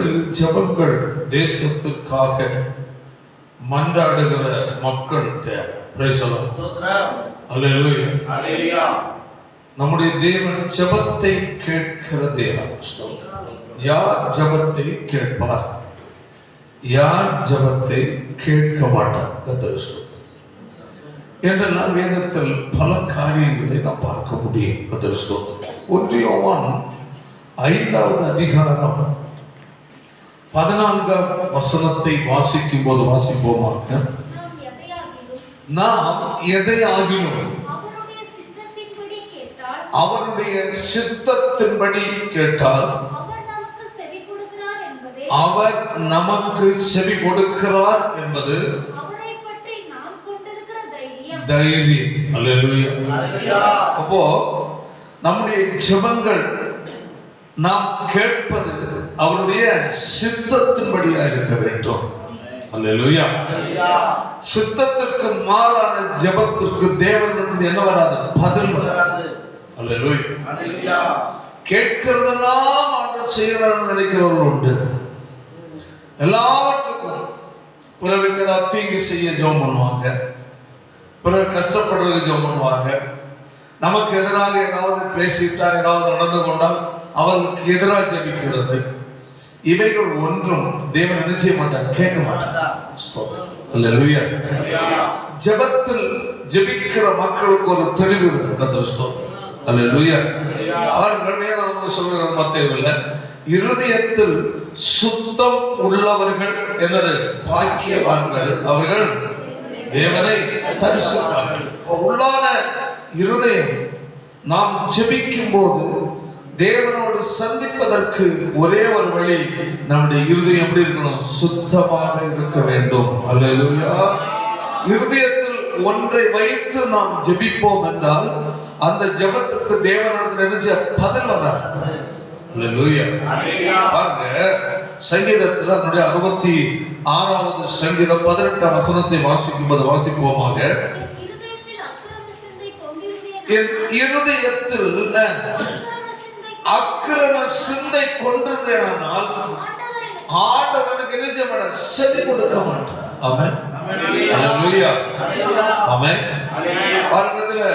நாட்களில் ஜெபங்கள் தேசத்துக்காக மன்றாடுகிற மக்கள் தேவை. Praise the lord. அல்லேலூயா. நம்முடைய தேவன் ஜெபத்தை கேட்கிற தேவன். யார் ஜெபத்தை கேட்பார், யார் ஜெபத்தை கேட்க மாட்டார் என்றெல்லாம் வேதத்தில் பல காரியங்களை நாம் பார்க்க முடியும். 1 யோவான் 5வது அதிகாரம் 14வது வசனத்தை வாசிக்கும் போது வாசிப்போமாக, நாம் எதையாகிலும் அவருடைய சித்தத்தின்படி கேட்டால் அவர் நமக்கு செவி கொடுக்கிறார் என்பது தைரியம். அல்லேலூயா. அப்போ நம்முடைய ஜெபங்கள் நாம் கேட்பது அவருடைய சித்தத்தின்படியா இருக்க வேண்டும். அல்லேலூயா. சித்தத்திற்கு மாறான ஜெபத்திற்கு தேவனிடத்தில் என்ன வராது? பதில் வராது. அல்லேலூயா. கேட்கிறதெல்லாம் ஆண்டவர் செய்யறான்னு நினைக்கிறவர்கள் உண்டு. எல்லாவற்றுக்கும் பிறருக்கு ஏதாவது தீங்கு செய்ய ஜெபம் பண்ணுவாங்க, பிறகு கஷ்டப்படுறதுக்கு ஜெபம் பண்ணுவாங்க, நமக்கு எதிராக ஏதாவது பேசிட்டா ஏதாவது நடந்து கொண்டால் அவர்களுக்கு எதிராக ஜெபிக்கிறது. இவைகள் ஒன்றும் தேவன் என்ன செய்ய மாட்டார், கேட்க மாட்டார். அல்லேலூயா. ஜெபத்தில் ஜெபிக்கிற மக்களுக்கு ஒரு தெளிவு இருக்கு. அல்லேலூயா. அவர்கள் வேதம் சொல்கிற மத்தேயுல இருதயத்தில் சுத்தம் உள்ளவர்கள் என்னது? பாக்கியவான்கள், அவர்கள் தேவனை தரிசிப்பார்கள். உள்ளான இருதயம் நாம் ஜெபிக்கும் போது தேவனோடு சந்திப்பதற்கு ஒரே ஒரு வழி, நம்முடைய இருதயம் எப்படி இருக்கணும்? சுத்தமாக இருக்க வேண்டும். அல்லேலூயா. இருதயத்தில் ஒன்றை வைத்து நாம் ஜெபிப்போம் என்றால் அந்த ஜெபத்துக்கு தேவனிடத்தில் நினைச்ச பதில் வராது. அல்லேலூயா. பாருங்க, சங்கீதத்தில் அதனுடைய 66வது சங்கீதம் 18ஆம் வசனத்தை வாசிக்கும் போது வாசிப்போமாக, என் இருதயத்தில் அக்கிரம சிந்தை கொண்டிருந்தேனால் ஆண்டவனுக்கு என்ன செய்ய மாட்டார்? செவி கொடுக்க மாட்டார். ஆமென். அல்லேலூயா. ஆமென். பாருங்க,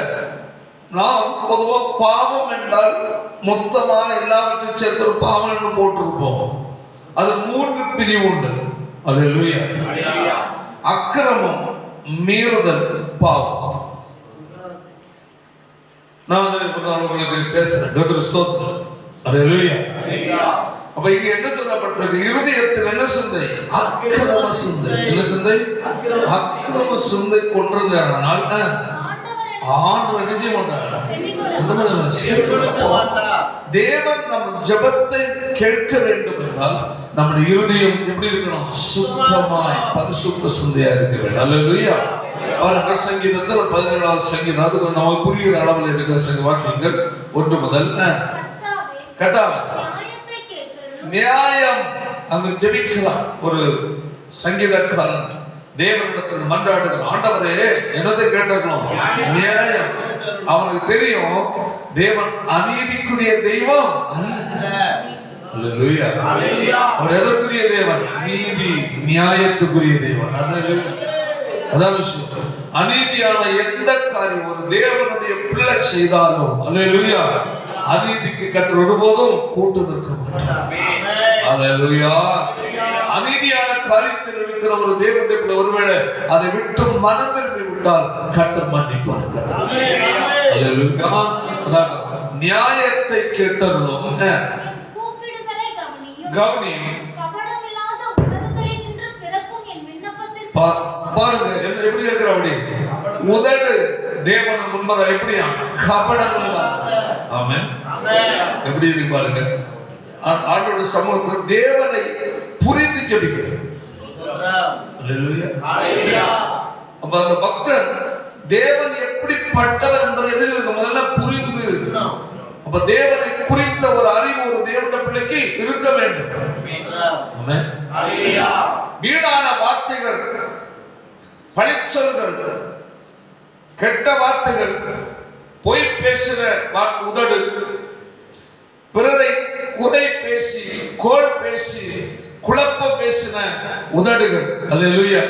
நாம் பொதுவா பாவம் என்றால் மொத்தமா எல்லாவற்றையும் சேர்த்து ஒரு பாவம் என்று போட்டிருப்போம். அது 3 பிரிவு உண்டு. அல்லேலூயா. அக்கிரமம், மீறுதல், பாவம். நான் உங்களுக்கு பேசுறேன். அல்லேலூயா. அப்ப இங்க என்ன சொல்லப்பட்டிருக்கு? இருதயத்தில் என்ன சிந்தை? அக்கிரம சிந்தை. என்ன சிந்தை? அக்கிரம சிந்தை கொண்டிருந்தால் ஆண்டவர் என்ன செய்ய மாட்டார்? தேவன் நம்ம ஜெபத்தை கேட்க வேண்டும் என்றால் நம்முடைய இருதயம் எப்படி இருக்கணும்? சுத்தமாய் பரிசுத்த சிந்தையா இருக்க வேண்டும். அல்லேலூயா. அவர் சங்கீதத்தில் 17வது சங்கீதம், அது நமக்கு புரிகிற அளவில் இருக்கிற வாசிங்கள் 1 முதல். நியாயம் அங்கு ஜெபிக்கிறான் ஒரு சங்கீதக்காரன், தேவனிடத்தில் மன்றாடுகிறான், ஆண்டவரே என்னதை கேட்டிருக்கணும்? நியாயம். அவனுக்கு தெரியும் தேவன் அநீதிக்குரிய தெய்வம் அல்ல. அல்லேலூயா. அவர் எதற்குரிய தேவன்? நீதி நியாயத்துக்குரிய தேவன். அல்லேலூயா. அதான் விஷயம். அநீதியான எந்த காரியம் ஒரு தேவனுடைய பிள்ளை செய்தாலும், அல்லேலூயா, அநீதிக்கு கர்த்தர் ஒருபோதும் கூட்டு நிற்க மாட்டார். அல்லேலூயா. அநீதியான காரியத்தில் இருக்கிற ஒரு தேவனுடைய பிள்ளை ஒருவேளை அதை விட்டு மனம் திரும்பி விட்டால் கர்த்தர் மன்னிப்பார். அல்லேலூயா. அதான் நியாயத்தை கேட்டவர்களும் கவனியும். பாருங்க எப்படி இருக்கிற அப்படி உதடு தேவன முன்பத எப்படியா? கபடம் இல்லாத. ஆமென். எப்படி இருக்கு பாருங்க. ஆண்டவருடைய சமூகத்தில் தேவனை புரிந்து ஜெபிக்கிறார். அல்லேலூயா. அப்ப அந்த பக்தர் தேவன் எப்படிப்பட்டவர் என்பதை எதிர்க்க முதல்ல புரிந்து, அப்ப தேவனை குறித்த ஒரு அறிவு ஒரு தேவனுடைய பிள்ளைக்கு இருக்க வேண்டும். ஆமென். அல்லேலூயா. வீணான வார்த்தைகள், பழிச்சொல்கள், கெட்ட வார்த்தைகள், பொய் பேசுகிற உதடு, பிறரை குறை பேசி கோள் பேசி குழப்பம் பேசின உதடுகள், அல்லேலூயா,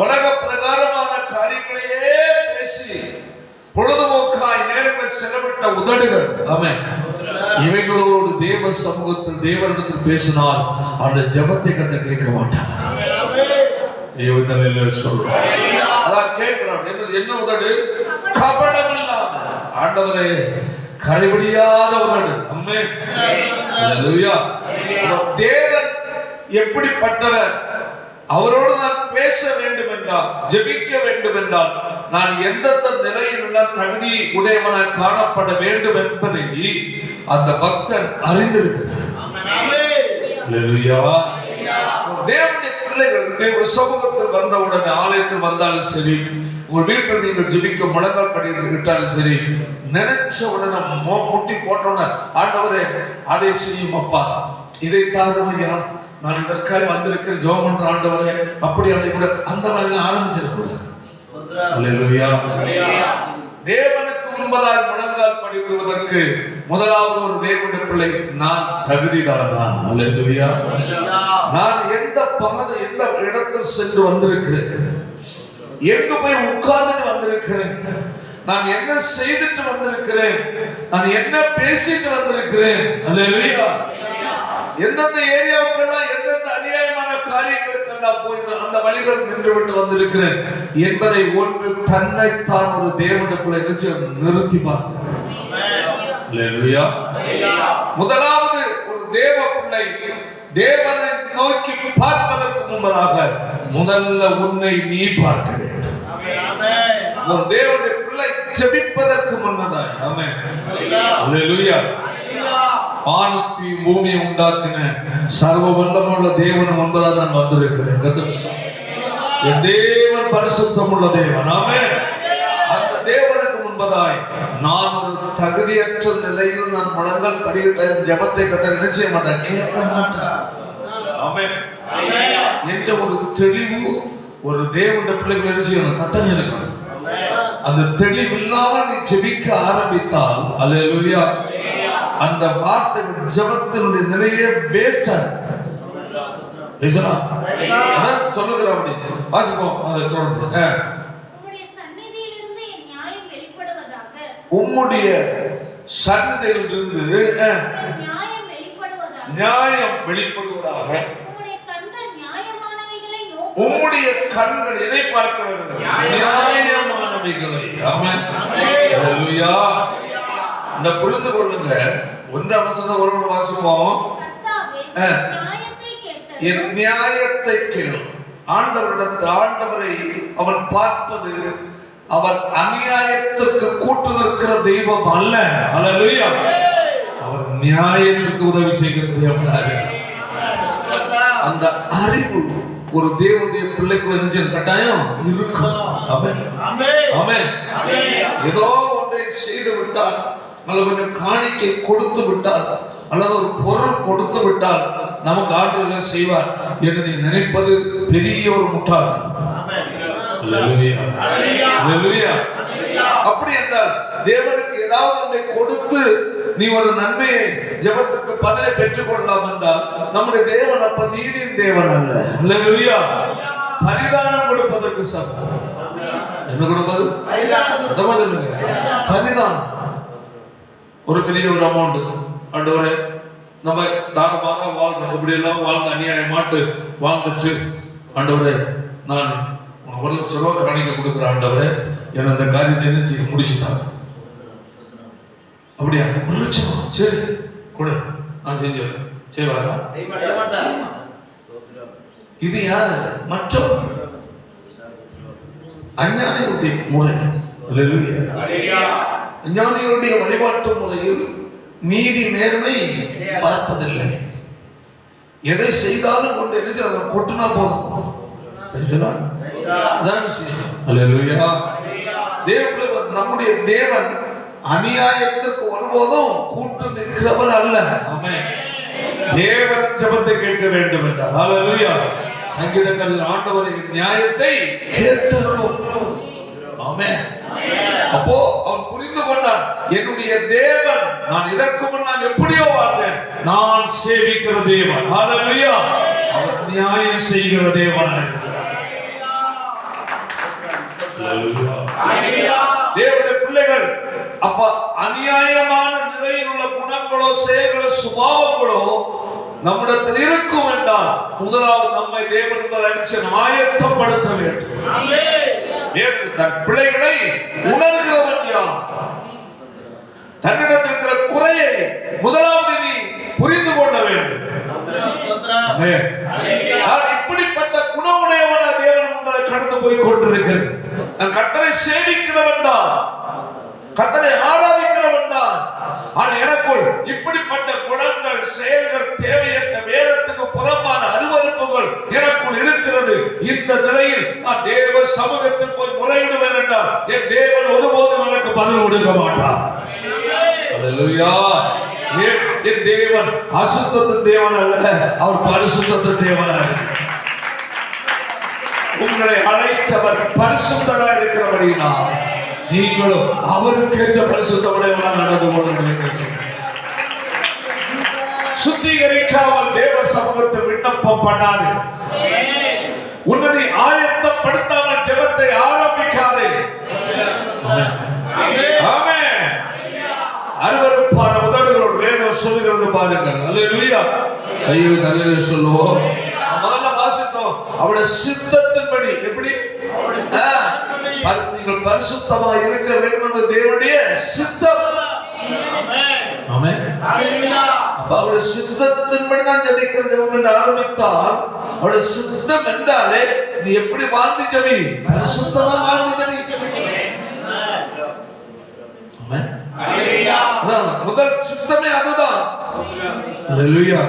உலக பிரகாரமான காரியங்களையே பேசி பொழுதுபோக்காய் நேரங்களை செலவிட்ட உதடுகள், ஆமென், இவைகளோடு தேவ சமூகத்தில் தேவனிடத்தில் பேசினால் அந்த ஜெபத்தை கத்த கேட்க மாட்டார். அதான் கேட்கிறான், என்ன உதடு? கபடம் இல்லாத, ஆண்டவரே கரைபிடியாத உதடு. ஆமென், அல்லேலூயா. தேவன் எப்படிப்பட்டவர்? அவரோடு நான் பேச வேண்டும் என்றால், ஜெபிக்க வேண்டும் என்றால், நான் எந்தெந்த நிலையில் உள்ள தகுதி உடையவனாய் காணப்பட வேண்டும் என்பதை அந்த பக்தன் அறிந்திருக்கிறார். தேவனுடைய பிள்ளைகள் தேவ சமூகத்தில் வந்தவுடனே, ஆலயத்தில் வந்தாலும் சரி, உங்கள் வீட்டில் நீங்கள் ஜெபிக்க முழங்கால் பண்ணிட்டாலும் சரி, நினைச்ச உடனே முட்டி போட்டோன்னு, ஆண்டவரே அதை செய்யும் அப்பா, இதை தாருமையா, நான் இதற்காக வந்திருக்கிற ஜெபம் பண்ற ஆண்டவரே, அப்படி அதை கூட அந்த மாதிரி ஆரம்பிச்சிடக்கூடாது. தேவனுக்கு முன்பதாக முழங்கால் படிவிடுவதற்கு முதலாவது ஒரு தேவனுடைய பிள்ளை நான் தகுதிதானா? அல்லேலூயா. நான் எந்த இடத்தில் சென்று வந்திருக்கிறேன், எங்கு போய் உட்கார்ந்து வந்திருக்கிறேன், நான் என்ன செய்துட்டு வந்திருக்கிறேன், நான் என்ன பேசிட்டு வந்திருக்கிறேன், அல்லேலூயா. எந்தெந்த ஏரியாவுக்கெல்லாம் எந்தெந்த அநியாயமான காரியங்களுக்கெல்லாம் போய் அந்த வழிகள் நின்று விட்டு வந்திருக்கிறேன் என்பதை ஒன்று தன்னைத்தான் ஒரு தேவனுடைய நிறுத்தி பார்க்க. முதலாவது ஒரு தேவ பிள்ளை தேவனை நோக்கி பார்ப்பதற்கு முன்பதாக முதல்ல உன்னை நீ பார்க்க வேண்டும். ஒரு தேவனுடைய பிள்ளை ஜெபிப்பதற்கு முன்னதாய், ஆமென், அல்லேலூயா, வானத்தை பூமியை உண்டாக்கின சர்வ வல்லமுள்ள தேவன் என்பதாக நான் வந்திருக்கிறேன். என் தேவன் பரிசுத்தம் உள்ள தேவன், ஆமென். அந்த தேவனுக்கு முன்பதாய் நான் ஒரு தகுதியற்ற நிலையில் நான் முழங்கால் படியிட்ட ஜெபத்தை கத்த நிச்சய மாட்டேன், கேட்க மாட்டேன், ஆமென் என்ற ஒரு தெளிவு ஒரு தேவனுடைய பிள்ளைகள் நிச்சயம் கட்டாயம் இருக்கணும். அந்த தெளிவு இல்லாமல் நீ ஜெபிக்க ஆரம்பித்தால், அல்லேலூயா, அந்த வார்த்தை ஜெபத்தினுடைய நிலையே வேஸ்டா சொல்லுகிற அப்படி வாசிப்போம். அதை தொடர்ந்து உம்முடைய சந்நிதியிலிருந்து நியாயம் வெளிப்படுவதாக. உம்முடைய கண்கள் எதை பார்க்கிறது? நியாயமானவைகளை. ஆமென், அல்லேலூயா. இந்த புரிந்து கொள்ளுங்க. ஒன்றாம் வசனம் ஒரு வாசிப்போம். என் நியாயத்தை கேளு. ஆண்டவரை அவன் பார்ப்பது அவர் அநியாயத்திற்கு கூட்டு நிற்கிற தெய்வம் அல்ல. அல்லேலூயா. அவர் நியாயத்திற்கு உதவி செய்கிற தேவனாக. அந்த அறிவு ஒரு தேவனுடைய பிள்ளைக்குள்ள நிச்சயம் கட்டாயம் இருக்கும். ஆமென், ஆமென். ஏதோ ஒன்றை செய்து விட்டால், அல்லது கொஞ்சம் காணிக்கை கொடுத்து விட்டால், அல்லது ஒரு பொருள் கொடுத்து விட்டால் நமக்கு ஆண்டவர் செய்வார் என்று நீ நினைப்பது பெரிய ஒரு முட்டாள்தனம். அப்படி என்றால் தேவனுக்கு ஏதாவது ஒன்றை கொடுத்து நீ ஒரு நன்மையை ஜெபத்துக்கு பதிலை பெற்றுக் கொள்ளலாம் என்றால் நம்முடைய தேவன் அப்ப நீதியின் தேவன் அல்ல. அல்லேலூயா. பரிதானம் கொடுப்பதற்கு சமம். என்ன கொடுப்பது? பரிதானம். ஒரு பெரிய ஒரு அமௌண்ட், ஆண்டவரே நம்ம தாகமாக வாழ்றோம், இப்படி எல்லாம் வாழ்ந்து அநியாயமாட்டு வாழ்ந்துச்சு, ஆண்டவரே நான் 1 லட்சம் ரூபாய் காணிக்க கொடுக்குற ஆண்டவரே என்ன அந்த காரியத்தை என்ன செய்ய முடிச்சுட்டாங்க. அப்படியா? 1 லட்சம், சரி கொடு, நான் செஞ்சிடறேன். செய்வாரா? இது யாரு? மற்ற அஞ்ஞானிகளுடைய முறை. அஞ்ஞானிகளுடைய வழிபாட்டு முறையில் நீதி நேர்மை பார்ப்பதில்லை. எதை செய்தாலும் கொண்டு என்ன செய்ய கொட்டுனா போதும். அதான் விஷயம். அல்லேலூயா. நம்முடைய தேவன் அநியாயத்திற்கு ஒருபோதும் கூட்டு நிற்கிறவர் அல்ல. ஆமென். தேவன் ஜெபத்தை கேட்க வேண்டும் என்றார். அல்லேலூயா. சங்கீதங்களில் ஆண்டவரின் நியாயத்தை கேட்டருளும். ஆமென். அப்போ அவன் புரிந்து கொண்டான். என்னுடைய தேவன், நான் இதற்கு முன் நான் எப்படியோ வாழ்ந்தேன், நான் சேவிக்கிற தேவன். ஹல்லேலூயா. அவர் நியாயம் செய்கிற தேவனாக இருக்கிறார். தேவனுடைய பிள்ளைகள் அப்ப அநியாயமான நிலையில் உள்ள குணங்களோ செயல்களோ சுபாவங்களோ நம்மிடத்தில் இருக்கும் என்றால் முதலாவது நம்மை தேவன் ஆயத்தப்படுத்த வேண்டும். தன் பிள்ளைகளை உணர்கிறவன் யார்? தன்னிடத்தில் இருக்கிற குறையை முதலாவது நீ புரிந்து கொள்ள வேண்டும். இப்படிப்பட்ட குணமுடையவன தேவன் உங்களை கடந்து போய் கொண்டிருக்கிறது. நான் கர்த்தரை சேவிக்கிறவன் தான், கர்த்தரை ஆராதிக்கிறவன் தான். ஆனா எனக்குள் இப்படிப்பட்ட குணங்கள், செயல்கள், தேவையற்ற வேதத்துக்கு புறம்பான அருவருப்புகள் எனக்குள் இருக்கிறது. இந்த நிலையில் நான் தேவ சமூகத்தில் போய் முறையிடுவேன் என்றால் என் தேவன் ஒருபோதும் எனக்கு பதில் கொடுக்க மாட்டார். ஹல்லேலூயா. என் தேவன் அசுத்தத்தின் தேவன் அல்ல, அவர் பரிசுத்தத்தின் தேவன். உங்களை அழைத்தவர் பரிசுத்தராக இருக்கிறபடியினால் நீங்களும் அவருக்கு ஏற்ற பரிசுத்தமுடையவனாக நடந்து கொள்ளுங்கள். சுத்திகரிக்காமல் தேவ சமூகத்தை விண்ணப்பம் பண்ணாதே. உன்னை ஆயத்தப்படுத்தாமல் ஜெபத்தை ஆரம்பிக்காதே. ஆமென். அருவருப்பான உதடுகளோடு வேதம் சொல்லுகிறது பாருங்கள். அல்லேலூயா. கையை தலையிலே சொல்லுவோம். முதல்ல வாசித்தோம், அவருடைய சித்தத்தின்படி. எப்படி? நீங்கள் பரிசுத்தமாக இருக்க வேண்டும் என்று தேவனுடைய சித்தம். ஆமென். அவருடைய சித்தத்தின்படி நான் ஜெபிக்கிற ஜெபம் என்று ஆரம்பித்தால், அவருடைய சித்தம் என்றாலே நீ எப்படி வாழ்ந்து ஜெபி? பரிசுத்தமா வாழ்ந்து ஜெபி. ஆமென். முதல் சித்தமே அதுதான். அல்லேலூயா.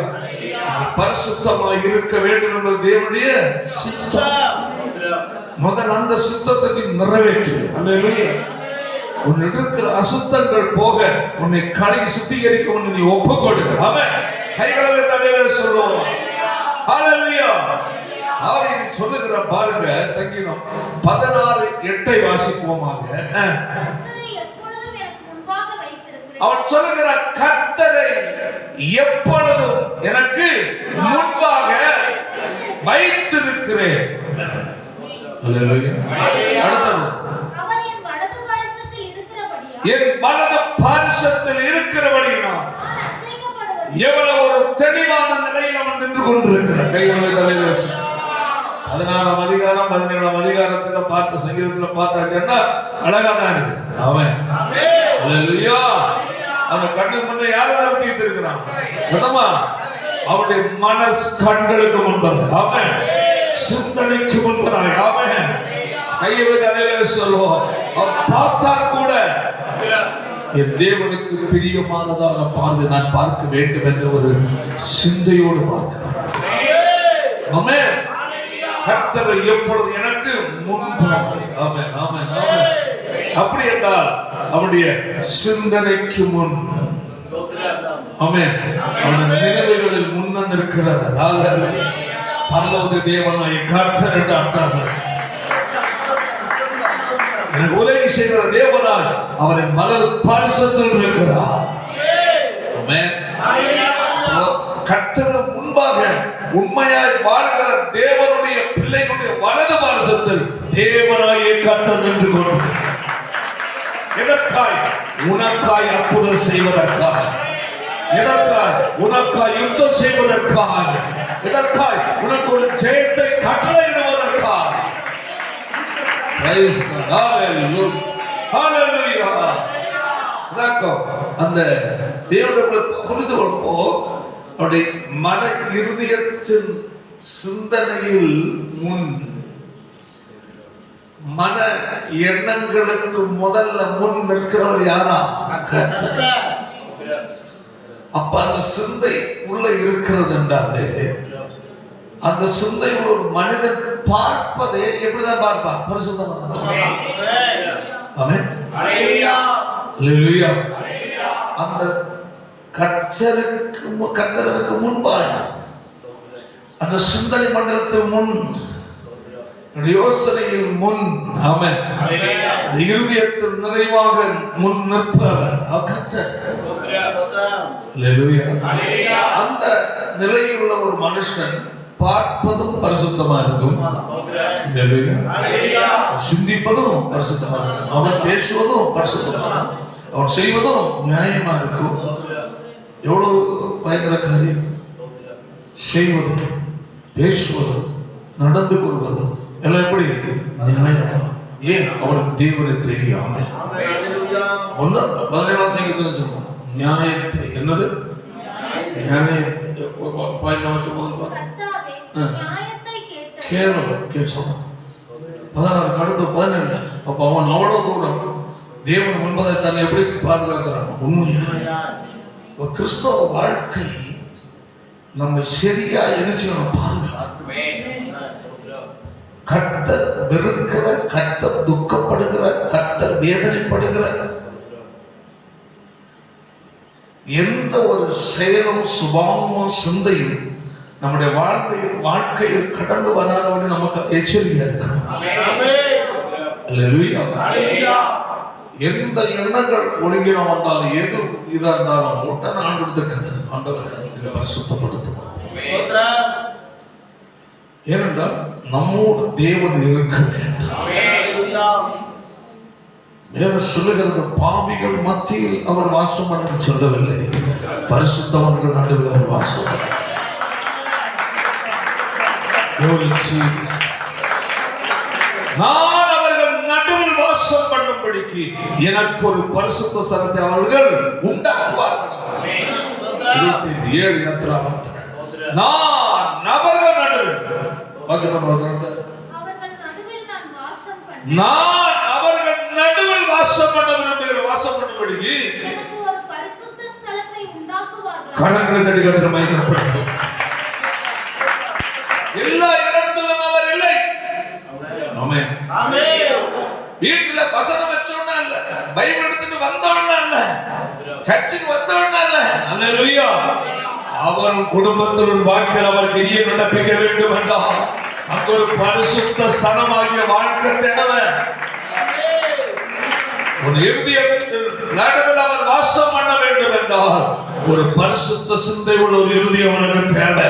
பரிசுத்தமாக இருக்க வேண்டும் என்பது தேவனுடைய சித்தம். முதல் அந்த சித்தத்தை நீ நிறைவேற்று. அல்லேலூயா. உன் இருக்கிற அசுத்தங்கள் போக உன்னை கழுவி சுத்திகரிக்க உன்னை நீ ஒப்புக்கொடு. ஆமென். கைகளை தலையில சொல்லுவோம். ஹல்லேலூயா. அவரை நீ சொல்லுகிற பாருங்க, சங்கீதம் 16:8 வாசிப்போமாக. அவன் சொல்லுகிற கர்த்தரை எப்பொழுதும் எனக்கு முன்பாக வைத்திருக்கிறேன். அடுத்தது, என் வலது பாரிசத்தில் இருக்கிறபடியினால் எவ்வளவு ஒரு தெளிவான நிலையில் அவன் நின்று கொண்டிருக்கிறான். கைகளை தலையில 16ஆம் அதிகாரம் 17ஆம் அதிகாரத்துல பார்த்த சங்கீதத்துல பார்த்தாச்சுன்னா அழகா தான் இருக்கு. அவன் அல்லேலூயா. அவன் கண்ணு முன்னே யாரை நடத்திட்டு இருக்கிறான்? அவனுடைய மனஸ் கண்களுக்கு முன்பது. அவன் சிந்தனைக்கு முன்பதாக. அவன் கையை தலையில சொல்லுவோம். அவன் பார்த்தா கூட என் தேவனுக்கு பிரியமானதான பார்வை நான் பார்க்க வேண்டும் என்ற ஒரு சிந்தையோடு பார்க்கிறான். ஆமென். கர்த்தரை எப்பொழுது எனக்கு முன்பாக. ஆமென், ஆமென், ஆமென். அப்படி என்றால் அவனுடைய சிந்தனைக்கு முன். ஆமென். அவனுடைய நினைவுகளில் முன்ன இருக்கிறவர் பரலோக தேவனாய் கர்த்தர் என்று அர்த்தம். எனக்கு உதவி செய்கிற தேவனாய் அவரின் மலர் பரிசுத்தத்தில் இருக்கிறார். ஆமென். கர்த்தர் முன்பாக உண்மையாய் வாழ்கிற தேவனுடைய பிள்ளைகளுடைய வலது பாரிசத்தில் தேவனாயே கர்த்தர் நின்று கொண்டு எதற்காய்? உனக்காய் அற்புதம் செய்வதற்காக. எதற்காய்? உனக்காய் யுத்தம் செய்வதற்காக. எதற்காய்? உனக்கு ஒரு ஜெயத்தை கட்டளையிடுவதற்காக. அந்த தேவனுடைய புரிந்து கொள்வோம். அவருடைய மன இருதயத்தின் சிந்தனையில் முன், மன எண்ணங்களுக்கு முதல்ல முன் நிற்கிறவர் யாரா? அப்ப அந்த சிந்தை உள்ள இருக்கிறது என்றாலே அந்த சிந்தை ஒரு மனிதன் பார்ப்பதே எப்படிதான் பார்ப்பான்? பரிசுத்தமாக. அந்த கர்த்தருக்கு முன்பாக அந்த சிந்தனை மண்டலத்தின் முன் யோசனையின் முன் ஆமென் இருதயத்தில் நிறைவாக முன் நிற்பவர் அந்த நிலையில் உள்ள ஒரு மனுஷன் பார்ப்பதும் பரிசுத்தமா இருக்கும், சிந்திப்பதும் பரிசுத்தமா இருக்கும், அவன் பேசுவதும் பரிசுத்தமா இருக்கும், அவன் செய்வதும் நியாயமா இருக்கும். எவ்வளவு பயங்கர காரியம்! செய்வதும் பேசுவதும் நடந்து கொள்வதும் எல்லாம் எப்படி நியாயமா? ஏன்? அவனுக்கு தேவனை தெரியாம 17ஆம் சங்கீதத்துல சொல்லுவான் நியாயத்தை. என்னது நியாயம்? கேட்கணும் கேட்கணும் 16 அடுத்து 17. அப்ப அவன் அவ்வளவு தூரம் தேவன் முன்பதை தன்னை எப்படி பாதுகாக்கிறான்? உண்மையா கிறிஸ்தவ வாழ்க்கை நம்ம சரியா என்ன செய்யணும்? பாதுகாப்பு. கர்த்தர் வெறுக்கிற, கர்த்தர் துக்கப்படுகிற, கர்த்தர் வேதனைப்படுகிற எந்த ஒரு செயலும் சுபாவமும் சிந்தையும் நம்முடைய வாழ்க்கையில் கடந்து வராதபடி நமக்கு எச்சரிக்கையா இருக்கணும். எந்த எண்ணங்கள் ஒழுங்கினம் வந்தாலும் எது இதா இருந்தாலும் உடனே ஆண்டு கதை ஆண்டவர் பரிசுத்தப்படுத்தும். ஏனென்றால் நம்மோடு தேவன் இருக்க வேண்டும். வேதம் சொல்லுகிறது பாவிகள் மத்தியில் அவர் வாசம் பண்ண சொல்லவில்லை, பரிசுத்தவர்கள் நடுவில் அவர் வாசம். நான் அவர்கள் நடுவில் வாசம் பண்ணும்படிக்கு எனக்கு ஒரு பரிசுத்த ஸ்தலத்தை அவர்கள் உண்டாக்குவார்கள். 27 நான் அவர்கள் நடுவில் நான் அவர்கள் நடுவில் வாசம் பண்ண விரும்புகிற வாசம் பண்ணும்படிக்கு கரங்களை தட்டி கத்திர மகிமைப்படுத்தும். எல்லா இடத்திலும் அவர் இல்லை. ஆமென். வீட்டுல வசனம் வச்சோன்னா இல்ல, பைபிள் எடுத்துட்டு வந்தோன்னா இல்ல, சர்ச்சுக்கு வந்தோன்னா இல்ல. அல்லேலூயா. அவரும் குடும்பத்தின் வாழ்க்கையில் அவர் கிரியை நடப்பிக்க வேண்டும் என்றால் அங்கு ஒரு பரிசுத்த ஸ்தலமாகிய வாழ்க்கை தேவை. ஒரு இருதயத்தில் நடுவில் அவர் வாசம் பண்ண வேண்டும் என்றால் ஒரு பரிசுத்த சிந்தை உள்ள ஒரு இருதயம் அவனுக்கு தேவை.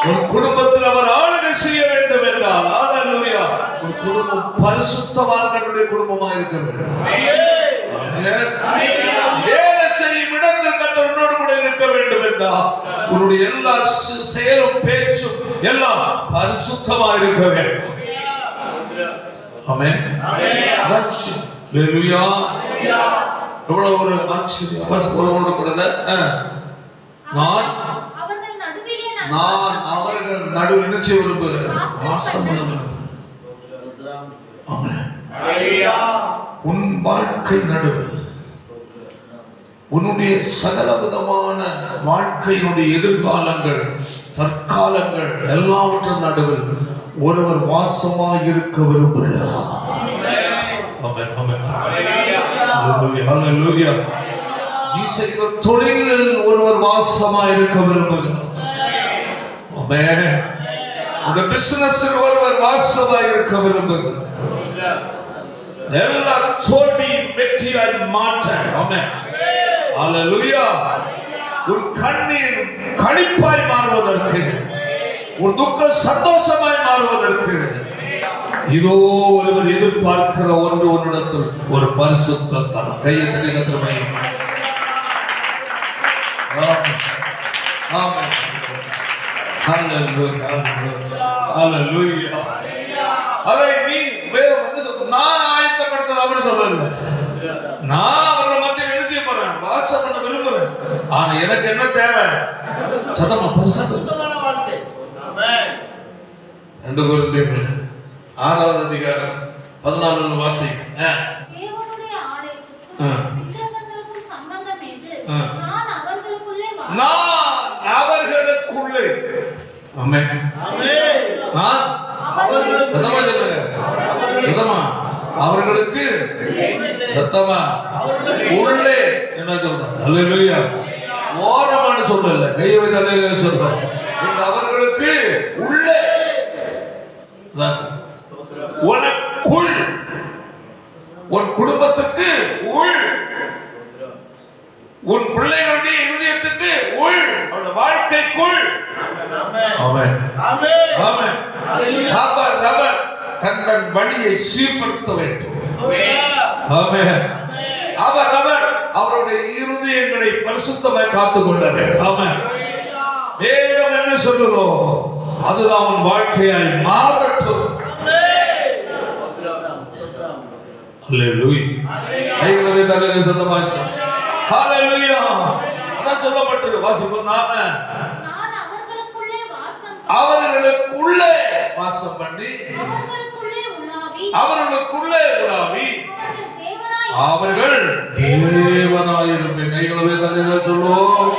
ஒரு குடும்பத்தில் அவர் ஆளுகை செய்ய வேண்டும் என்றால் அல்லேலூயா ஒரு குடும்பம் பரிசுத்தவான்களுடைய குடும்பமாக இருக்க வேண்டும். வேலை செய்யும் இடத்தில் கர்த்தர் உன்னோடு கூட இருக்க வேண்டும் என்றால் உன்னுடைய எல்லா செயலும் பேச்சும் எல்லாம் பரிசுத்தமாக இருக்க வேண்டும். ஆமென். அல்லேலூயா. எவ்வளவு ஒரு ஆச்சரியம்! ஒருவனோடு கூட நான் அவர்கள் நடுவில் நினைச்சு விரும்புகிறேன், வாசம் பண்ண விரும்புகிறேன். உன் வாழ்க்கை நடுவில் உன்னுடைய சகல விதமான வாழ்க்கையினுடைய எதிர்காலங்கள் தற்காலங்கள் எல்லாவற்றின் நடுவில் ஒருவர் வாசமாக இருக்க விரும்புகிறார். ஆமென் ஆமென் ஹல்லேலூயா. நீ செய்கிற தொழிலில் ஒருவர் வாசமாக இருக்க விரும்புகிறார். ஆமென். உங்க பிசினஸில் ஒருவர் வாசமாக இருக்க விரும்புகிறார். எல்லா தோல்வியும் வெற்றியாய் மாற்ற. ஆமென் அல்லேலூயா. உன் கண்ணீர் களிப்பாய் மாறுவதற்கு, உன் துக்கம் சந்தோஷமாய் மாறுவதற்கு இதோ ஒருவர் எதிர்பார்க்கிற ஒன்று உன்னிடத்தில் ஒரு பரிசுத்த ஸ்தலம். கையை தட்டி கத்திரமை. ஆமென் ஹல்லேலூயா ஹல்லேலூயா. அதை நீ வேதம் என்ன சொல்றது? நான் ஆயத்தப்படுத்த அவர் சொல்லல, நான் அவர்களை மத்தியில் என்ன செய்ய போறேன்? வாசம் பண்ண விரும்புறேன். ஆனா எனக்கு என்ன தேவை? சத்தமா பரிசுத்தமான வாழ்க்கை. ஆமென். 2 கொரிந்தியர் 6வது அதிகாரம் 14 வாசி. தேவனுடைய ஆலயத்துக்கும் விக்கிரகங்களுக்கும் சம்பந்தம் ஏது? நான் அவர்களுக்குள்ளே ஆமென் ஆமென். நான் அவர்களுக்கு சத்தமா உள்ளே என்ன சொல்றாங்க? அல்லேலூயா. ஓரமானு சொல்லல, கையை வைத்து அல்லேலூயா சொல்றோம். அவர்களுக்கு உள்ளே உனக்குள், உன் குடும்பத்துக்கு உள், உன் பிள்ளைகளுடைய இதயத்துக்கு உள், அவருடைய வாழ்க்கைக்குள். ஆமென் ஆமென். அவர் தன் வழியை சீர்படுத்த வேண்டும். ஆமென். அவர் அவருடைய இருதயங்களை பரிசுத்தமாய் காத்துக்கொள்ள வேண்டும். ஆமென். வேதம் என்ன சொல்லுதோ அதுதான் உன் வாழ்க்கையாய் மாறட்டும். ஹல்லேலூயா. கைகளை தட்டி சத்தமாய் சொல்லுங்க. ஹல்லேலூயா. அதான் சொல்லப்பட்டது. வாசிப்போம். நான் அவர்களுக்குள்ளே வாசம் பண்ணி அவர்களுக்குள்ளே உலாவி அவர்கள் தேவனாயிருப்பேன். கைகளை தட்டி சொல்லுவோம்.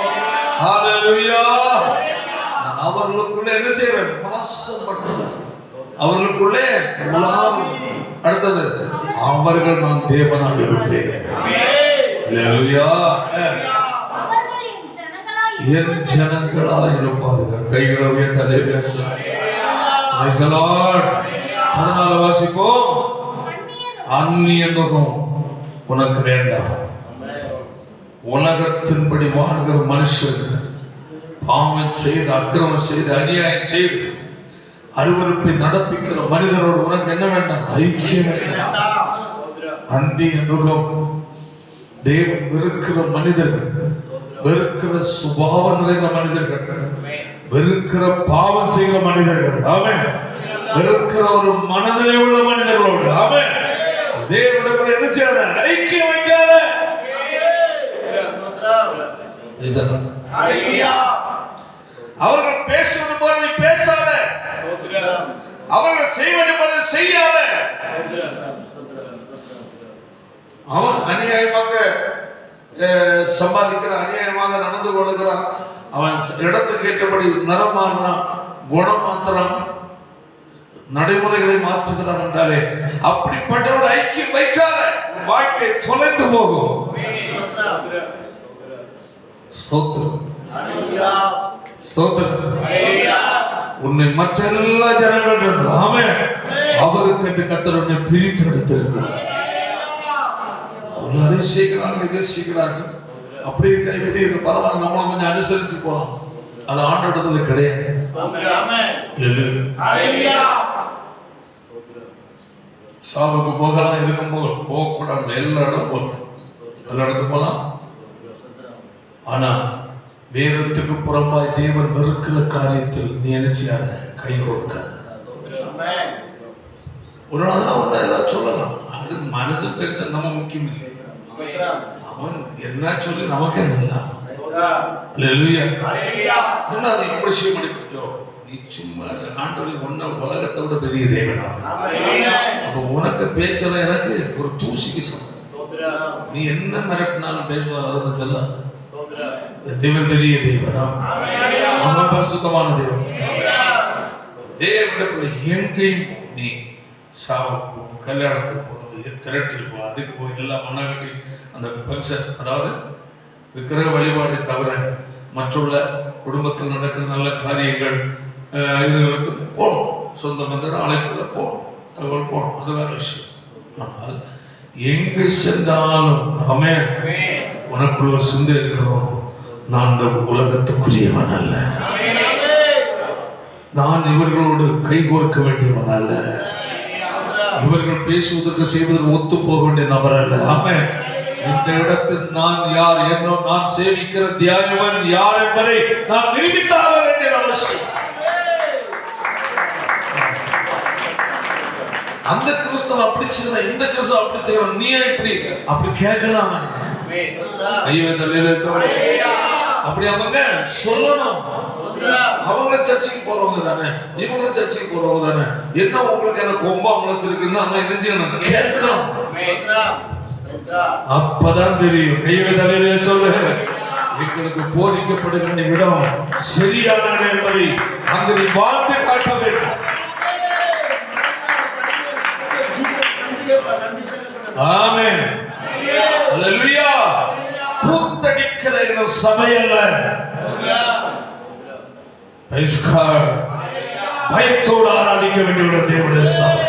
ஹல்லேலூயா. நான் அவர்களுக்குள்ளே என்ன செய்றேன்? வாசம் பண்ணுறேன். அவர்களுக்குள்ளே உலாவி. அடுத்தது, அவர்கள் நான் தேவனாக இருப்பேன். ஹல்லேலூயா. என் ஜனங்களாய் இருப்பார்கள். கைகளை உயர்த்தி பேசுவோம். 14 வாசிப்போம். அந்நிய நுகம் உனக்கு வேண்டாம். உலகத்தின்படி வாழ்கிற மனுஷன் பாவம் செய்து, அக்கிரமம் செய்து, அநியாயம் செய்து, அருவருப்பை நடப்பிக்கிற மனிதரோடு உனக்கு என்ன வேண்டாம்? ஐக்கியம் வேண்டாம். அந்நிய நுகம். தேவன் வெறுக்கிற மனிதர்கள், வெறுக்கிற சுபாவம் நிறைந்த மனிதர்கள், வெறுக்கிற பாவம் செய்கிற மனிதர்கள், ஆமென், வெறுக்கிற ஒரு மனநிலை உள்ள மனிதர்களோடு ஆமென் தேவனுடைய என்ன செய்யாத? ஐக்கியம் வைக்காத. அவர்கள் பேசுவது போல நீ பேசாத. அவர்கள் செய்வது போல செய்யாத. அவன் அநியாயமாக சம்பாதிக்கிறான், அநியாயமாக நடந்து கொள்கிறான், அவன் இடத்துக்கு ஏற்றபடி நிறம் மாறுறான், குணம் மாத்துறான், நடைமுறைகளை மாற்றுகிறான் என்றாலே அப்படிப்பட்டவன் ஐக்கியம் வைக்காத. வாழ்க்கை தொலைந்து போகும். உன்னை மற்ற எல்லா ஜனங்கள் ஆமென் அவருக்கு என்று கர்த்தர் உன்னை பிரித்து எடுத்திருக்கிறார். அதை செய்கிறாங்க, இதை செய்கிறாங்க, அப்படி கைவிடி பரவாயில்ல, நம்மளும் கொஞ்சம் அனுசரித்து போலாம். அது ஆண்டோடத்துல கிடையாது. சாவுக்கு போகலாம், எதுக்கும் போகக்கூடாது, எல்லா இடம் போகலாம், எல்லா இடத்துக்கு போகலாம். ஆனா வேதத்துக்கு புறம்பாய் தேவன் வெறுக்கிற காரியத்தில் நீ என்ன செய்யாத? கை கோர்க்காத. ஒரு நாள் ஒன்று ஏதாவது சொல்லலாம், அது மனசு பெருசா நம்ம முக்கியம் இல்லை. அவன் என்ன சொல்லி நமக்கு என்ன? என்ன அதை எப்படி செய்ய முடியும்? நீ சும்மா ஆண்டவரை ஒன்ன உலகத்தை விட பெரிய தேவனா? உனக்கு பேச்செல்லாம் எனக்கு ஒரு தூசிக்கு சொல்ல. நீ என்ன மிரட்டினாலும் பேசுவார், அதெல்லாம் சொல்ல. தேவன் பெரிய தேவனா? அவன் பரிசுத்தமான தேவன். தேவனுடைய எங்கேயும் நீ சாவு போ, கல்யாணத்துக்கு போ, திரட்டில் போ, அதுக்கு போய் எல்லாம் மண்ணா கட்டி அந்த ஃபங்க்ஷன், அதாவது விக்கிரக வழிபாடை தவிர மற்றுள்ள குடும்பத்தில் நடக்கிற நல்ல காரியங்கள் இதுகளுக்கு போகணும். சொந்த பந்தர் அழைப்புல போகணும், தகவல் போகணும், அது வேற விஷயம். ஆனால் எங்கு சென்றாலும் ஆமென் உனக்குள்ள ஒரு சிந்தை இருக்கணும். நான் இந்த உலகத்துக்குரியவன் அல்ல, நான் இவர்களோடு கைகோர்க்க வேண்டியவன் அல்ல, இவர்கள் பேசுவதற்கு செய்வதற்கு ஒத்து போக வேண்டிய நபர் அல்ல. ஆமென். இந்த இடத்தில் நான் யார், என்னோ நான் சேவிக்கிற தியாகவன் யார் என்பதை நான் நிரூபித்தாக வேண்டிய அவசியம். அந்த கிறிஸ்தவ அப்படி செய்யற, இந்த கிறிஸ்தவ அப்படி செய்யற, நீ எப்படி அப்படி கேட்கலாம்? அப்படி அவங்க சொல்லணும். அவங்க சர்ச்சைக்கு போறவங்க தானே, இவங்க சர்ச்சைக்கு போறவங்க தானே, என்ன உங்களுக்கு எனக்கு கொம்பா முளைச்சிருக்குன்னு நம்ம என்ன செய்யணும்? கேட்கணும். அப்பதான் தெரியும். கையை தலையிலே சொல்லு, எங்களுக்கு போதிக்கப்படுகின்ற இடம் சரியான இடம் என்பதை அங்கு நீ வாழ்ந்து காட்ட வேண்டும். ஆமென். அல்லேலூயா. கூத்தடிக்கிற இடம் சபை அல்ல. பயத்தோடு ஆராதிக்க வேண்டிய தேவனுடைய சபை.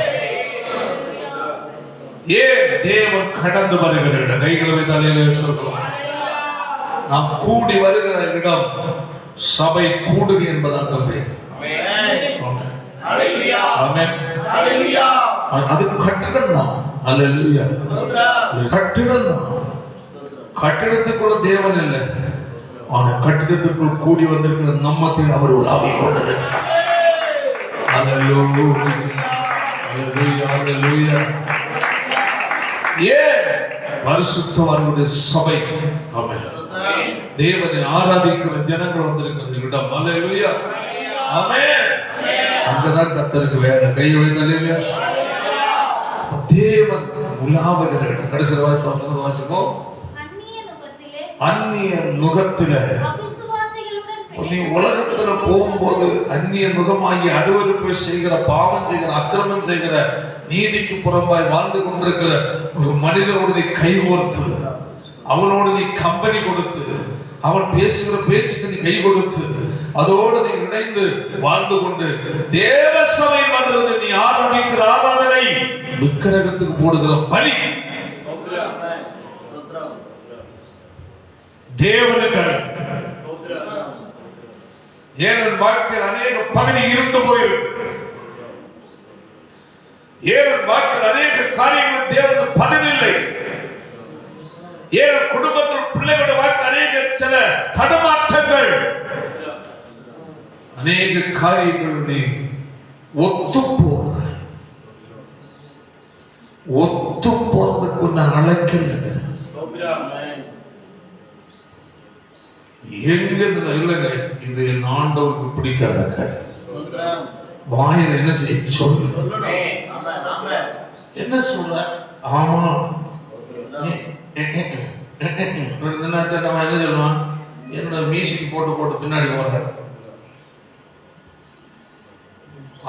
ஏன் தேவன் கடந்து வருகிற இடம்? கைகளை தலையில சொல்றோம். நாம் கூடி வருகிற இடம் சபை கூடுகை என்பதாக பேர். அது கட்டிடம் தான். அல்லேலூயா. கட்டிடம் தான். கட்டிடத்துக்குள்ள தேவன் இல்லை, ஆனா கட்டிடத்துக்குள் கூடி வந்திருக்கிற நம்மத்தில் அவர் ஒரு ஆவி கொண்டிருக்கிறார். ஏன் பரிசுத்தவான்களுடைய சபை, தேவனை ஆராதிக்கிற ஜனங்கள் வந்திருக்கிற இடம். அல்லேலூயா. ஆமென். அங்கதான் கர்த்தருக்கு வேலை. கையை வைத்தல்லையா? தேவன் உலாவுகிற இடம். கடைசி வாசிப்போம். அந்நிய நுகத்தில நீ உலகத்துல போகும்போது அந்நிய நுகமாகி அருவருப்பை செய்கிற, பாவம் செய்கிற, அக்கிரமம் செய்கிற, நீதிக்கு புறம்பாய் வாழ்ந்து கொண்டிருக்கிற ஒரு மனிதனோடு நீ கைகோர்த்து, அவனோடு நீ கம்பெனி கொடுத்து, அவன் பேசுகிற பேச்சுக்கு நீ கை கொடுத்து, அதோடு நீ இணைந்து வாழ்ந்து கொண்டு தேவ சபை வந்தது. நீ ஆராதிக்கிற ஆராதனை விக்கிரகத்துக்கு போடுகிற பலி தேவனுக்கு. ஏன் வாழ்க்கையில் அநேக பகுதி இருந்து போயிருக்கு. ஏன் வாழ்க்கையில் அநேக காரியங்கள் தேவனுக்கு பதிவில்லை. ஏன் குடும்பத்தில் பிள்ளைகளுடைய வாழ்க்கை அநேக சில தடுமாற்றங்கள், அநேக காரியங்கள் நீ ஒத்து போறதுக்கு நான் அழைக்கல. எங்க இல்லைங்க, இது என் ஆண்டவருக்கு பிடிக்காத காரியம். வாயில என்ன செய்ய சொல்லு, என்ன சொல்ற? ஆமா என்ன சொல்லுவான்? என்னோட மியூசிக் போட்டு பின்னாடி போற.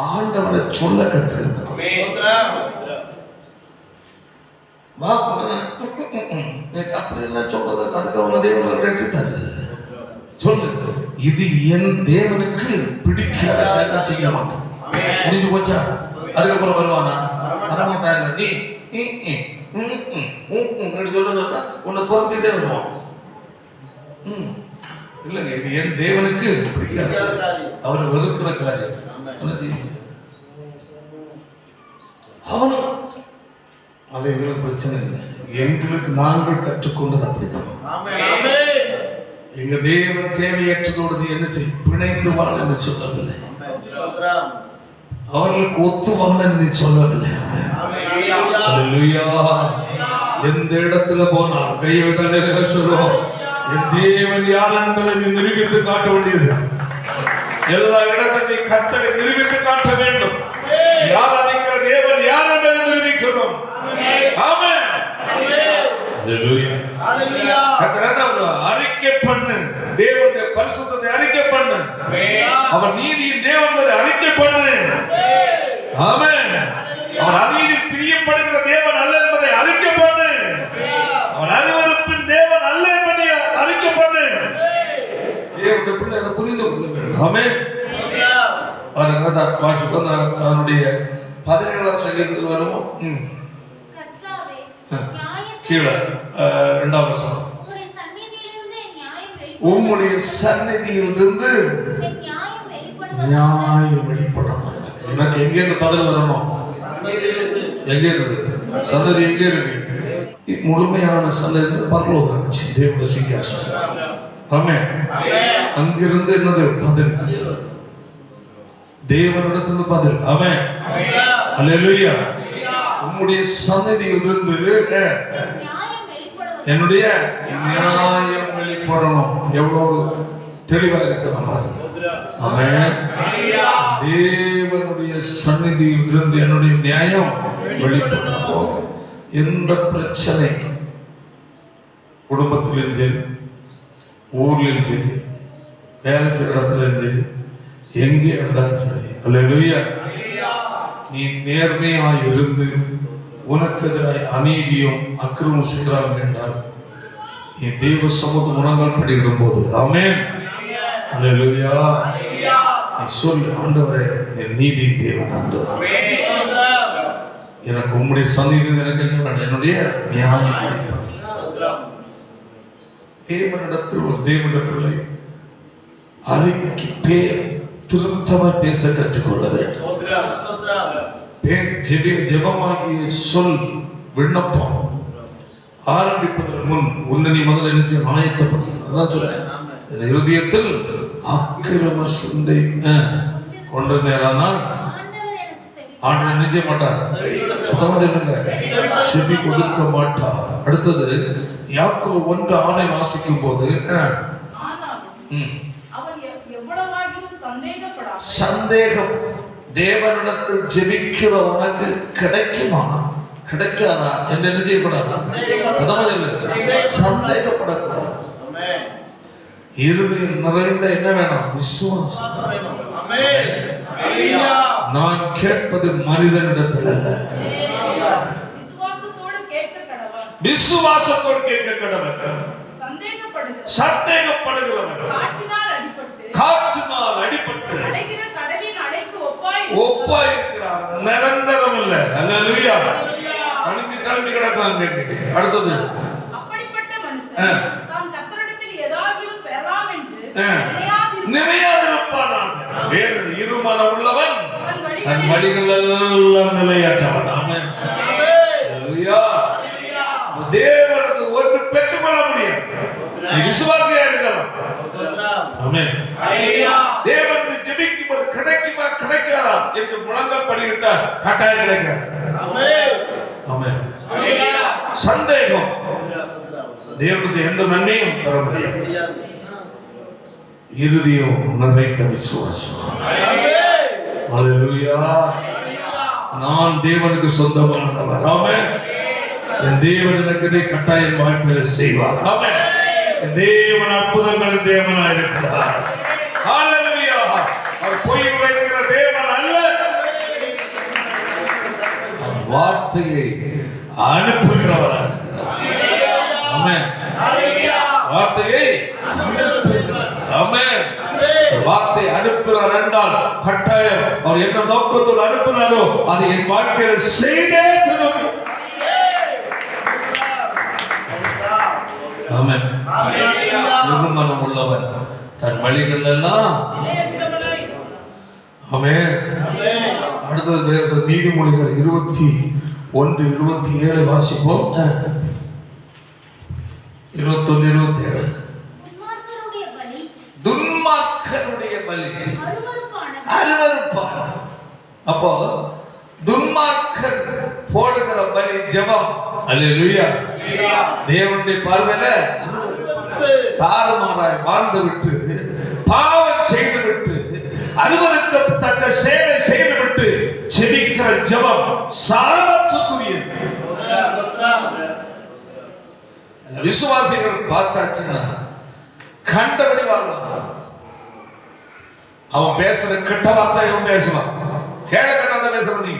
ஆண்டவரை சொல்ல கத்துக்க. அப்படி எல்லாம் சொல்றது, அதுக்கு அவங்க தேவன் ரட்சித்தாரு. சொல்லு, இது என் தேவனுக்கு பிடிக்காத செய்ய மாட்டேன். முடிஞ்சு போச்சா? அதுக்கப்புறம் வருவானா? வரமாட்டாங்க. நீ சொல்ல உன்னை துரத்திட்டே வருவான். இல்லைங்க, இது என் தேவனுக்கு பிடிக்காத, அவர் வெறுக்கிற காரியம். அவனும் அது எங்களுக்கு பிரச்சனை இல்லை. எங்களுக்கு நாங்கள் கற்றுக்கொண்டது அப்படித்தான். எங்க தேவன் தேவையற்றதோடு நீ என்ன செய்ய? பிணைந்து வாழ என்று சொல்லவில்லை. அவர்களுக்கு ஒத்து வாழ என்று சொல்லவில்லை. எந்த இடத்துல போனால் கையை சொல்லுவோம், என் தேவன் யார் என்பதை நீ நிரூபித்து காட்ட வேண்டியது. எல்லா இடத்தையும் கர்த்தரை நிரூபித்து காட்ட வேண்டும். யார் அழைக்கிற தேவன் யார் என்பதை நிரூபிக்கணும். ஆமென். அறிக்கை பண்ணு, தேவனுடைய பரிசுத்தத்தை அறிக்கை பண்ணு, அவர் நீதியின் தேவன் அறிக்கை பண்ணு. ஆமென். அவர் அநீதி பிரியப்படுகிற தேவன் அல்ல என்பதை அறிக்கை பண்ணு. அவர் அருவருப்பின் தேவன் அல்ல என்பதை அறிக்கை பண்ணு. தேவனுடைய பிள்ளை அதை புரிந்து கொள்ள வேண்டும். ஆமென். அவனுடைய 17ஆம் சங்கீதத்தில் வருவோம். கீழே 2ஆம் வசனம். உம்முடைய சந்நிதியிலிருந்து நியாயம் வெளிப்படணும். எனக்கு எங்க இருந்து பதில் வரணும்? எங்க இருந்து? சந்ததி எங்க இருக்கு? முழுமையான சந்ததி பரலோகம், தேவனுடைய சிங்காசனம். ஆமென். அங்கிருந்து என்னது பதில்? தேவனிடத்திலிருந்து பதில். ஆமென். அல்லேலூயா. உம்முடைய சன்னதியிலிருந்து என்னுடைய நியாயம் வெளிப்படணும். எவ்வளவு தெளிவா இருக்கிறோம். ஆமென். தேவனுடைய சந்நிதியிலிருந்து என்னுடைய நியாயம் வெளிப்படணும். எந்த பிரச்சனை குடும்பத்திலும் சரி, ஊர்லயும் சரி, வேலை செய்கிற இடத்துலயும் சரி, எங்கே இருந்தாலும் சரி, அல்லேலூயா, நீ நேர்மையாய் இருந்து உனக்கு எதிராய் அநீதியும் அக்கிரமம் செய்கிறார்கள் என்றால் நீ தெய்வ சமூக குணங்கள் படியிடும் போது, ஆமென், அல்லேலூயா, நீ சொல்லு, ஆண்டவரே என் நீதி தேவன் ஆண்டவர், எனக்கு உம்முடைய சந்நிதியில் எனக்கு என்ன வேணும்? என்னுடைய நியாயம். தேவனிடத்தில் ஒரு தேவனுடைய பிள்ளை அறிக்கை திருத்தமாய் பேச கற்றுக்கொள்ள வேண்டும். ஜெபமாகிய சொல் விண்ணப்பம் ஆரம்பிப்பதற்கு முன் உன்னை நீ முதல்ல நினைச்சு ஆயத்தப்படுத்த. அதான் சொல்றேன், இருதயத்தில் அக்கிரம சிந்தை கொண்டிருந்தேனால் ஆண்டவர் நிச்சய மாட்டார். சுத்தமா சொல்லுங்க, செவி கொடுக்க மாட்டார். அடுத்தது யாக்கோபு 1:6 வாசிக்கும் போது சந்தேகம் தேவனிடத்தில் ஜெபிக்கிற உனக்கு கிடைக்குமா கிடைக்காதா என்று என்ன செய்யக்கூடாது? சந்தேகப்படக்கூடாது. இருதயம் நிறைந்த என்ன வேணும்? விசுவாசம். நான் கேட்பது மனிதனிடத்தில் அல்ல, விசுவாசத்தோடு கேட்க கடவன். சந்தேகப்படுகிறவன் காற்றினால் அடிபட்டு ஒப்பாயிருக்கிறான், நிரந்தரம் இல்லை. அல்லேலூயா. கழுவி கழுவி கிடக்கான். அடுத்தது நிலையாதிருப்பானாக. வேறு இருமனம் உள்ளவன் தன் வழிகள் எல்லாம் நிலையற்றவன். ஆமென். அல்லேலூயா. தேவனுக்கு ஒன்று பெற்றுக்கொள்ள முடியும், விசுவாசியா இருக்கலாம். ஆமென். தேவனுக்கு ஜெபிக்கும் போது கிடைக்குமா கிடைக்காதா என்று முழங்கப்படுகின்றார், கட்டாயம் கிடைக்காது. ஆமென். சந்தேகம் தேவனுக்கு எந்த நன்மையும் தர முடியாது. இருதயம் நிறைந்த விசுவாசம். அல்லேலூயா. நான் தேவனுக்கு சொந்தமானவர். ஆமென். என் தேவன் எனக்கு இதை கட்டாயம் வாழ்க்கையில செய்வார். ஆமென். என் தேவன் அற்புதங்களின் தேவனாய் இருக்கிறார். ஹல்லேலூயா. அவர் பொய் உரைக்கிற தேவன் அல்ல, வார்த்தையை அனுப்புகிறவராக இருக்கிறார். ஆமென். வார்த்தையை அனுப்புகிறார். ஆமென். வார்த்தை அனுப்புகிறார் என்றால் கட்டாயம் அவர் என்ன நோக்கத்தோடு அனுப்புகிறாரோ அதை என் வாழ்க்கையில் செய்தே தரும். ஆமென். நிர்மலம் உள்ளவன் தன் வழிகள் எல்லாம். ஆமென். அடுத்தது நீதிமொழிகள் 21:27 வாசிப்போம். 21:27. துன்மார்க்கருடைய பலி அருவருப்பான. அப்போ துன்மார்க்கர் போடுகிற பலி ஜெபம். அல்லேலூயா. தேவனுடைய பார்வையில தாறுமாறாய் வாழ்ந்து விட்டு பாவம் செய்து விட்டு அருவருக்கத்தக்க சேவை செய்து விட்டு ஜெபிக்கிற ஜெபம் சாபத்துக்குரியது. விசுவாசிகள் பார்த்தாச்சுன்னா கண்டபடி வாழ்வான். அவன் பேசுற கெட்ட வார்த்தை இவன் பேசுவான், கேள கட்டாத பேசுற. நீ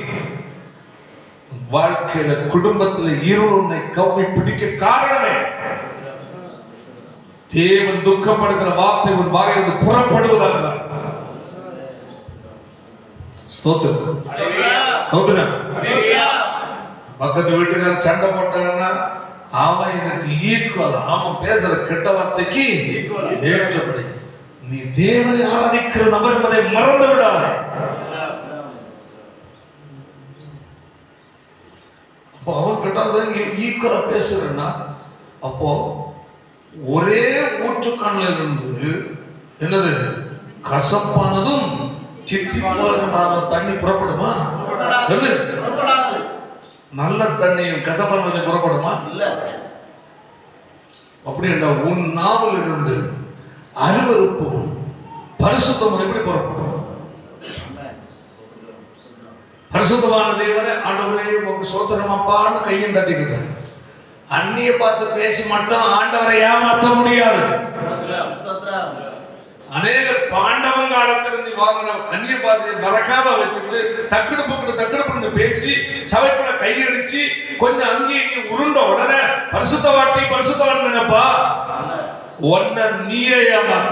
வாழ்க்கையில குடும்பத்துல இருள் உன்னை கவ்வி பிடிக்க காரணமே தேவன் துக்கப்படுகிற வார்த்தை உன் வாயிலிருந்து புறப்படுவதாக. ஸ்தோத்திரம். ஸ்தோத்திரம். பக்கத்து வீட்டுக்கார சண்டை போட்டாங்கன்னா அவன் எனக்கு ஈக்குவல், அவன் பேசுற கெட்ட வார்த்தைக்கு ஏற்றபடி. நீ தேவனை ஆராதிக்கிற நபர் என்பதை மறந்து விடாத. அப்போ அவன் கிட்ட ஈக்குவலா பேசுறேன்னா அப்போ ஒரே ஊற்றுக்கண்ணில் இருந்து என்னது கசப்பானதும் சித்திப்பான தண்ணி புறப்படுமா? நல்ல தண்ணியும் கசப்பான புறப்படுமா? அப்படி என்றால் உன் நாவில் இருந்து அருவருப்பும் பரிசுத்தமும் எப்படி புறப்படும்? பரிசுத்தமான தேவனே ஆண்டவரே உங்க சோத்திரம் அப்பான்னு கையும் தட்டிக்கிட்டேன். அந்நிய பாச பேசி மட்டும் ஆண்டவரை ஏமாற்ற முடியாது. அநேகர் பாண்டவன் காலத்திலிருந்து வாங்கின அந்நிய பாசையை மறக்காம வச்சுட்டு தக்கெடுப்பு பேசி சபைக்குள்ள கையடிச்சு கொஞ்சம் அங்கேயும் உருண்ட உடனே பரிசுத்தவான் நினைப்பா ஒன்ன நீயே ஏமாத்த.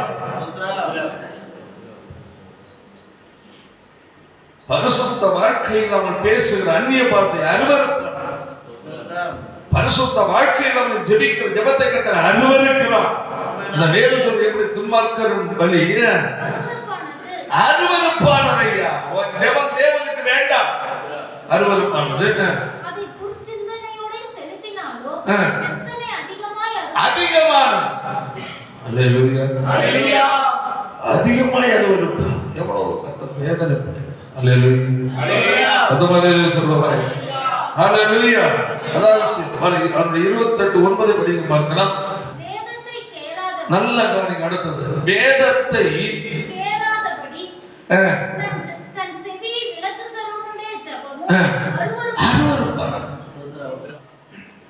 பரிசுத்த வாழ்க்கையில் அவன் பேசுகிற அந்நிய பாஷை அருவருப்பான். பரிசுத்த வாழ்க்கையில் அவன் ஜெபிக்கிற ஜெபத்தை கர்த்தர் அருவருக்கிறான். அந்த வேதம் சொல்லி எப்படி துன்மார்க்கரின் பலி அருவருப்பானதையா தேவனுக்கு வேண்டாம். அருவருப்பானது அதிகமாய் அருவருப்பு. எவ்வளவு கர்த்தர் வேதனை சொல்லுவாங்க. 28:9 படிங்க பார்க்கலாம். நல்ல கவனிங்க. அடுத்தது வேதத்தை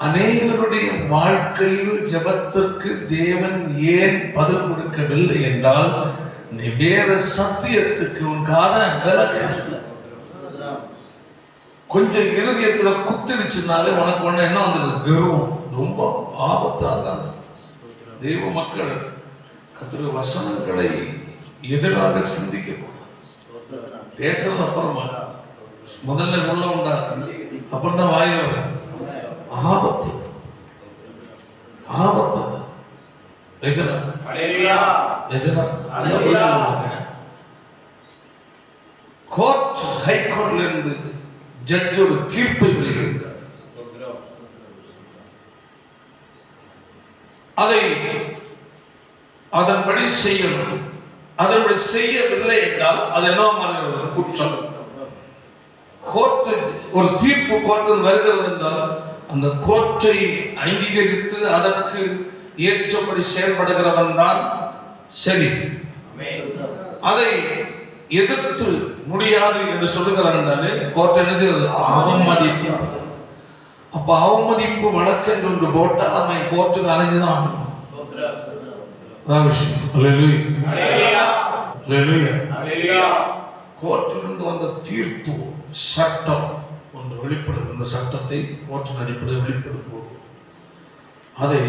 அநேகருடைய வாழ்க்கையில் ஜெபத்திற்கு தேவன் ஏன் பதில் கொடுக்கவில்லை என்றால், நீ வேற சத்தியத்துக்கு உன் காதை விளக்கவில்லை. கொஞ்சம் இருதயத்துல குத்திடுச்சுனாலே உனக்கு ஒண்ணு என்ன வந்துடுது? கர்வம். ரொம்ப ஆபத்தாக தெய்வ மக்கள் கர்த்தருடைய வசனங்களை எதிராக சிந்திக்க கூடாது. பேசுறது அப்புறமா முதல்ல உள்ள உண்டாது, அப்புறம் தான் வாயில வரும். ஆபத்து ஆபத்து. கோர்ட் ஹைகோர்ட்ல இருந்து ஜட்ஜோட தீர்ப்பை வெளியிடுகிறார். அதை அதன்படி செய்யணும். அதன்படி செய்யவில்லை என்றால் அது என்ன மாறுகிறது? குற்றம். கோர்ட் ஒரு தீர்ப்பு கோர்ட்டில் வருகிறது என்றால் அந்த கோர்ட்டை அங்கீகரித்து அதற்கு ஏற்றபடி செயல்படுகிறவன் தான் சரி. அதை எதிர்த்து முடியாது என்று சொல்லுகிறார் என்றாலே கோர்ட் என்ன செய்வது? அவமதிப்பு. அப்ப அவமதிப்பு வழக்கென்று ஒன்று போட்டால் அவன் கோர்ட்டுக்கு அலைஞ்சுதான் ஆகணும். கோர்ட்டிலிருந்து வந்த தீர்ப்பு சட்டம் ஒன்று வெளிப்படுது. அந்த சட்டத்தை கோர்ட்டின் அடிப்படையில் வெளிப்படும் போது அதை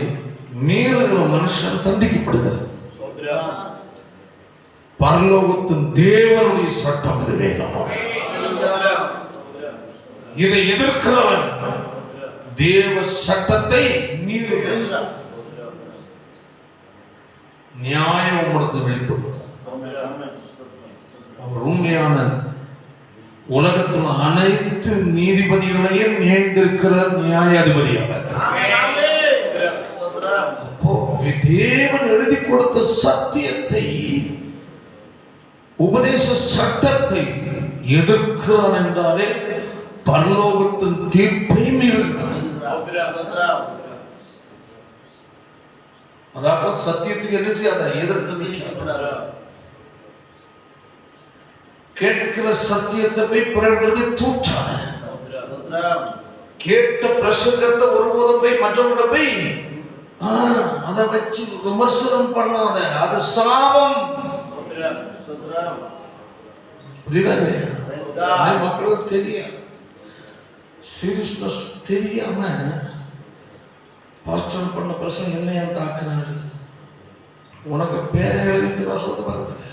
மீறுகிற மனுஷன் தண்டிக்கப்படுகிறார். பரலோகத்தின் தேவனுடைய சட்டம் இது வேதம். இதை எதிர்க்கிறவன் தேவ சட்டத்தை மீறுகிறான். நியாயம் உங்களுடைய வெளிப்படும். அவர் உண்மையான உலகத்தில் அனைத்து நீதிபதிகளையும் நியமித்திருக்கிற நியாயாதிபதியாளர். அப்போ தேவன் எழுதி கொடுத்த சத்தியத்தை, உபதேச சட்டத்தை எதிர்க்கிறான் என்றாலே பரலோகத்தின் தீர்ப்பை மீறுகிறான். அதாவது சத்தியத்துக்கு என்ன செய்யாத? எதிர்த்து நிற்கிறார். கேட்கிற சத்தியத்தை போய் பிறகு தூற்றாத. கேட்ட பிரசங்கத்தை ஒருபோதும் போய் மற்றவங்க போய் அதை வச்சு விமர்சனம் பண்ணாத. அது சாபம். மக்களுக்கு தெரியாது. சீரியஸ்னஸ் தெரியாம பாஸ்டர் பண்ண பிரசங்கம் என்ன ஏன் தாக்குனாரு? உனக்கு பேரை எழுதி வசனத்தை பார்த்துக்க.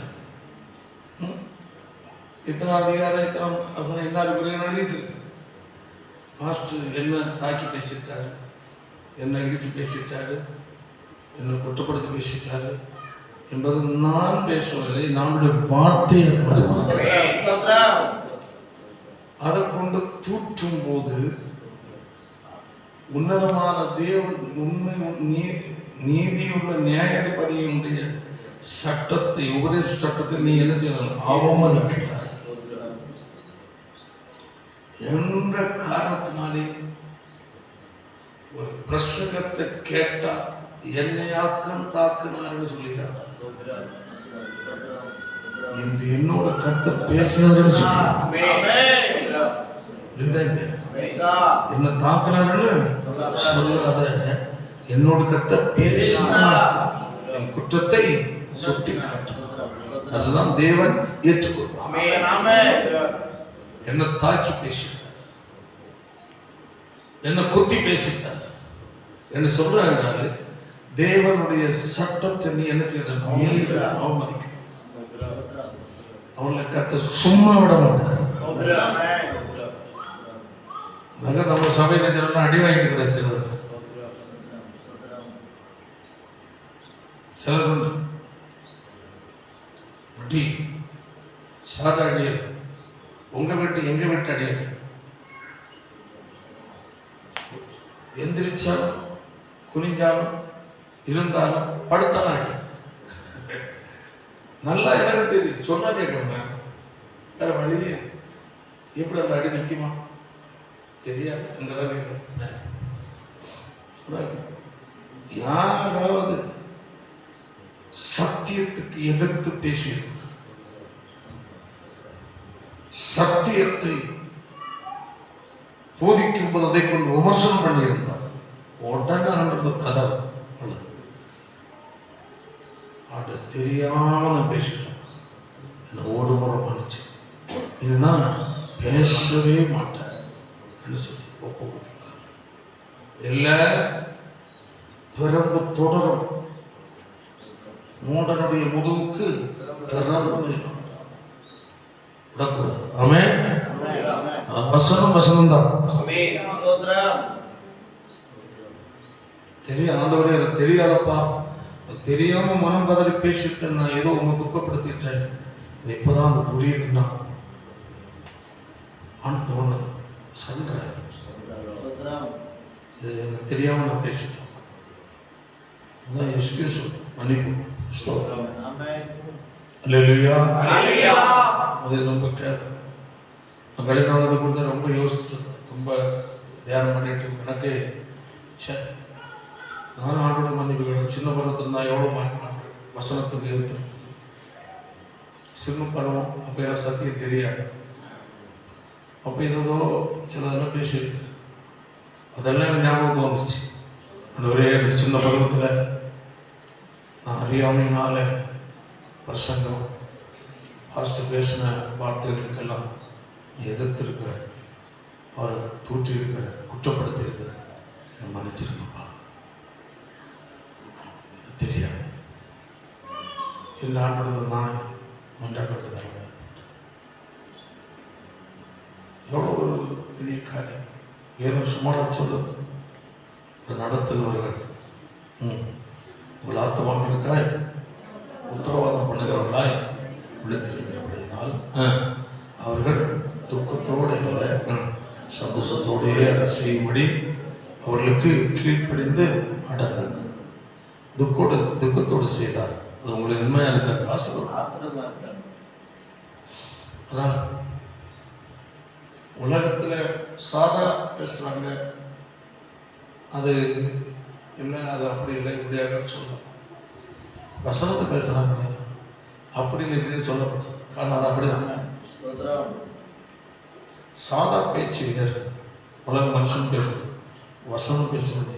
இத்தனை அதிகாரம் இத்தனை என்ன எழுதிச்சு. பாஸ்டர் என்ன தாக்கி பேசிட்டாரு, என்ன இடிச்சு பேசிட்டாரு, என்ன குற்றப்படுத்தி பேசிட்டாரு என்பது நான் பேசவில்லை. நம்முடைய வார்த்தை அதை கொண்டு தூற்றும் போது உன்னதமான தேவன் உண்மை நீதியுள்ள நியாயாதிபதியினுடைய சட்டத்தை, உபதேச சட்டத்தை நீ என்ன செய்யணும்? அவமதிக்கிறார். எந்த காரணத்தினாலே ஒரு பிரசங்கத்தை கேட்டா என்னையாக்கம் தாக்குனார்னு சொல்லுகிறார். என்று என்னோட கர்த்தர் பேசினார்னு என்ன தாக்குனார்னு சொல்லாத. என்னோட கர்த்தர் பேசினார், என் குற்றத்தை சுட்டி காட்டு. அதெல்லாம் தேவன் ஏற்றுக்கொள்வார். என்ன தாக்கி பேசிட்டார், என்ன குத்தி பேசிட்டார் என்று சொல்றாங்க. தேவனுடைய சட்டத்தை நீ என்ன செய்ய? அவமதிக்க. அவங்களை கர்த்தர் சும்மா விட மாட்டார். நம்ம சபையில எல்லாம் அடி வாங்கிட்டு கிடைச்சது சிலர் உண்டு. அடி சாதா அடியல், உங்க வீட்டு எங்க வீட்டு அடியல். எந்திரிச்சாலும் குனிஞ்சாலும் இருந்தாலும் படுத்தாலும் அடி. நல்லா எனக்கு தெரியும், சொன்னா கேட்கணும். வேற வழியே எப்படி அந்த அடி நிற்குமா தெரியாது. அங்கதான் யாராவது சத்தியத்துக்கு எதிர்த்து பேசியது, சத்தியத்தை போதிக்கும் போது அதை கொண்டு விமர்சனம் பண்ணியிருந்தார், உடனே அந்த கதவு அது தெரியாம நான் பேசிட்டேன். என்ன ஒரு முறை பண்ணிச்சு, இதுதான் பேசவே மாட்டேன் இல்லை பிறப்பு தொடரும். மூடனுடைய முதுகுக்கு விடக்கூடாது. ஆமென். வசனம் வசனம் தான் தெரியும். ஆண்டவரே எனக்கு தெரியாதப்பா, தெரியாம மனம் பதறி பேசிட்டேன், நான் ஏதோ உங்க துக்கப்படுத்திட்டேன், இப்பதான் அது புரியுதுன்னா ஒண்ணு சொல்றேன், இது எனக்கு தெரியாம நான் பேசிட்டேன், எக்ஸ்கியூஸ் மன்னிப்பு. அல்லேலூயா. அது ரொம்ப கேட்கும். நான் கடிதம் கொடுத்து ரொம்ப யோசிச்சுட்டு ரொம்ப தியானம் பண்ணிட்டு எனக்கு நானும் ஆண்டோட மன்னிப்பு கிடையாது. சின்ன பருவத்தில் நான் எவ்வளோ மாட்டேன் வசனத்துக்கு எதிர்த்து சின்ன பருவம். அப்போ எனக்கு சத்தியம் தெரியாது. அப்போ ஏதோ சிலதெல்லாம் பேசி அதெல்லாம் எனக்கு ஞாபகத்துக்கு வந்துருச்சு. அந்த ஒரே சின்ன பருவத்தில் நான் அறியாமையினால பிரசங்கம் பாஸ்டர் பேசின வார்த்தைகளுக்கெல்லாம் எதிர்த்திருக்கிறேன், அவரை தூற்றி இருக்கிறேன், குற்றப்படுத்தி இருக்கிறேன். மன்னிச்சிருங்கப்பா, தெரியாது. இல்லை ஆண்டது நான் மன்றாட்டு தருவேன். எவ்வளோ ஒரு பெரிய காரியம். ஏதோ சும்மா சொல்லுது நடத்துகிறவர்கள் உங்கள் ஆத்மாக்களுக்காய் உத்தரவாதம் பண்ணுகிறவர்களாய் விழித்திருக்கிறபடினால் அவர்கள் துக்கத்தோடு இல்லை சந்தோஷத்தோடையே அதை செய்யும்படி அவர்களுக்கு கீழ்ப்படிந்து அடங்க. துக்கத்தோடு செய்தார். அது உங்களுக்கு உண்மையா இருக்காது, ஆசீர்வாதம். அதான் உலகத்துல சாதா பேசுறாங்க, அது இல்லை, அது அப்படி இல்லை, இப்படியாக சொல்லலாம். வசனத்தை பேசுறாங்க, அப்படி இல்லை இப்படின்னு சொல்லப்படும். காரணம் அது அப்படிதான். சாதா பேச்சு வேறு, உலக மனுஷன் பேசுறது, வசனம் பேசுறது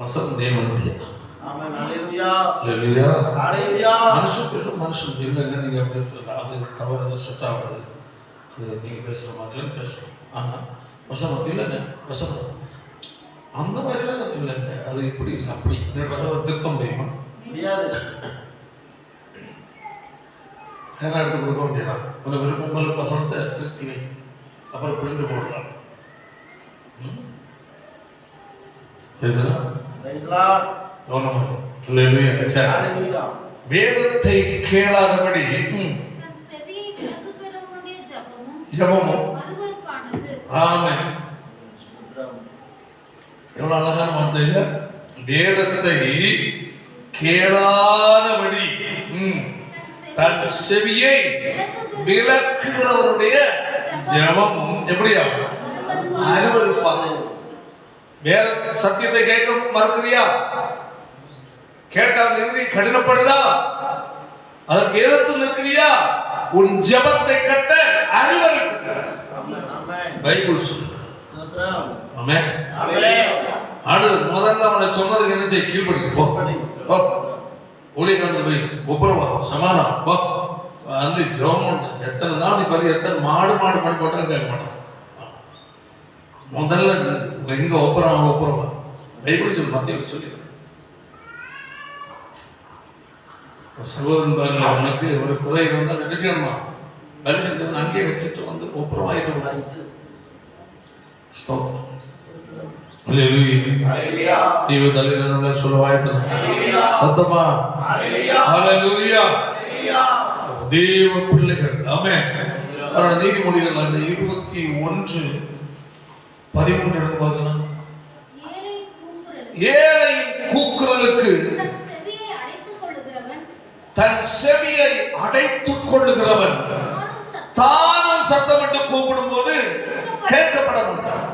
வசனம் தேவனுடைய மனுஷன் பேசும். மனுஷன் இல்லைங்க நீங்க அப்படி சொல்லலாம், அது தவறு, செட் ஆகாது, அது நீங்க பேசுற மாதிரிலாம் பேசணும். ஆனா வசனம் இல்லைங்க, வசனம் அந்த மாதிரிலாம் இல்லைங்க, அது இப்படி இல்லை அப்படி வசனம் திருத்த முடியுமா? முடியாது. நேரம் எடுத்து கொடுக்க வேண்டியதான். ஒரு விருப்பம் போல வசனத்தை திருத்தி வை, அப்புறம் பிரிண்டு போடலாம். வேதத்தை கேளாதபடி ஜபமும். ஆமென். எவ்வளவு அழகான வார்த்தை இல்ல? வேதத்தை கேளாதபடி தன் செவியை விலக்குகிறவருடைய ஜபமும் எப்படியா அருவருப்பாங்க. வேற சத்தியத்தை கேட்க மறுக்கிறியா? கேட்டால் நிறுத்தி கடினப்படுதா? அதற்கு எதிர்த்து நிற்கிறியா? உன் ஜபத்தை கட்ட அருவருக்கு பைபிள் சொல்லு. ஆமென். முதல்ல அவனை சொன்னதுக்கு என்ன செய்ய? கீழ்படிக்க ஊழியக்காரத்து போய் ஒப்புரவா சமானம் வந்து ஜோம் எத்தனை தான் நீ பறி எத்தனை மாடு பண்ணி போட்டா கேட்க மாட்டான். முதல்ல எங்க ஒப்புரவா பைபிள் சொல்லு, மத்திய சொல்லி சகோதரன் பாருங்க, அவனுக்கு ஒரு குறை இருந்தால் என்ன செய்யணுமா? வேலை செஞ்சவன் அங்கேயே வச்சுட்டு வந்து ஒப்புரமாயிட்டு சத்தமா தேவ பிள்ளைகள். ஆமென். நீதிமொழிகள் அந்த 21:13 ஏழையின் கூக்குரலுக்கு தன் செவியை அடைத்துக் கொள்ளுகிறவன் தானும் சத்தமிட்டு கூப்பிடும் போது கேட்கப்பட மாட்டான்.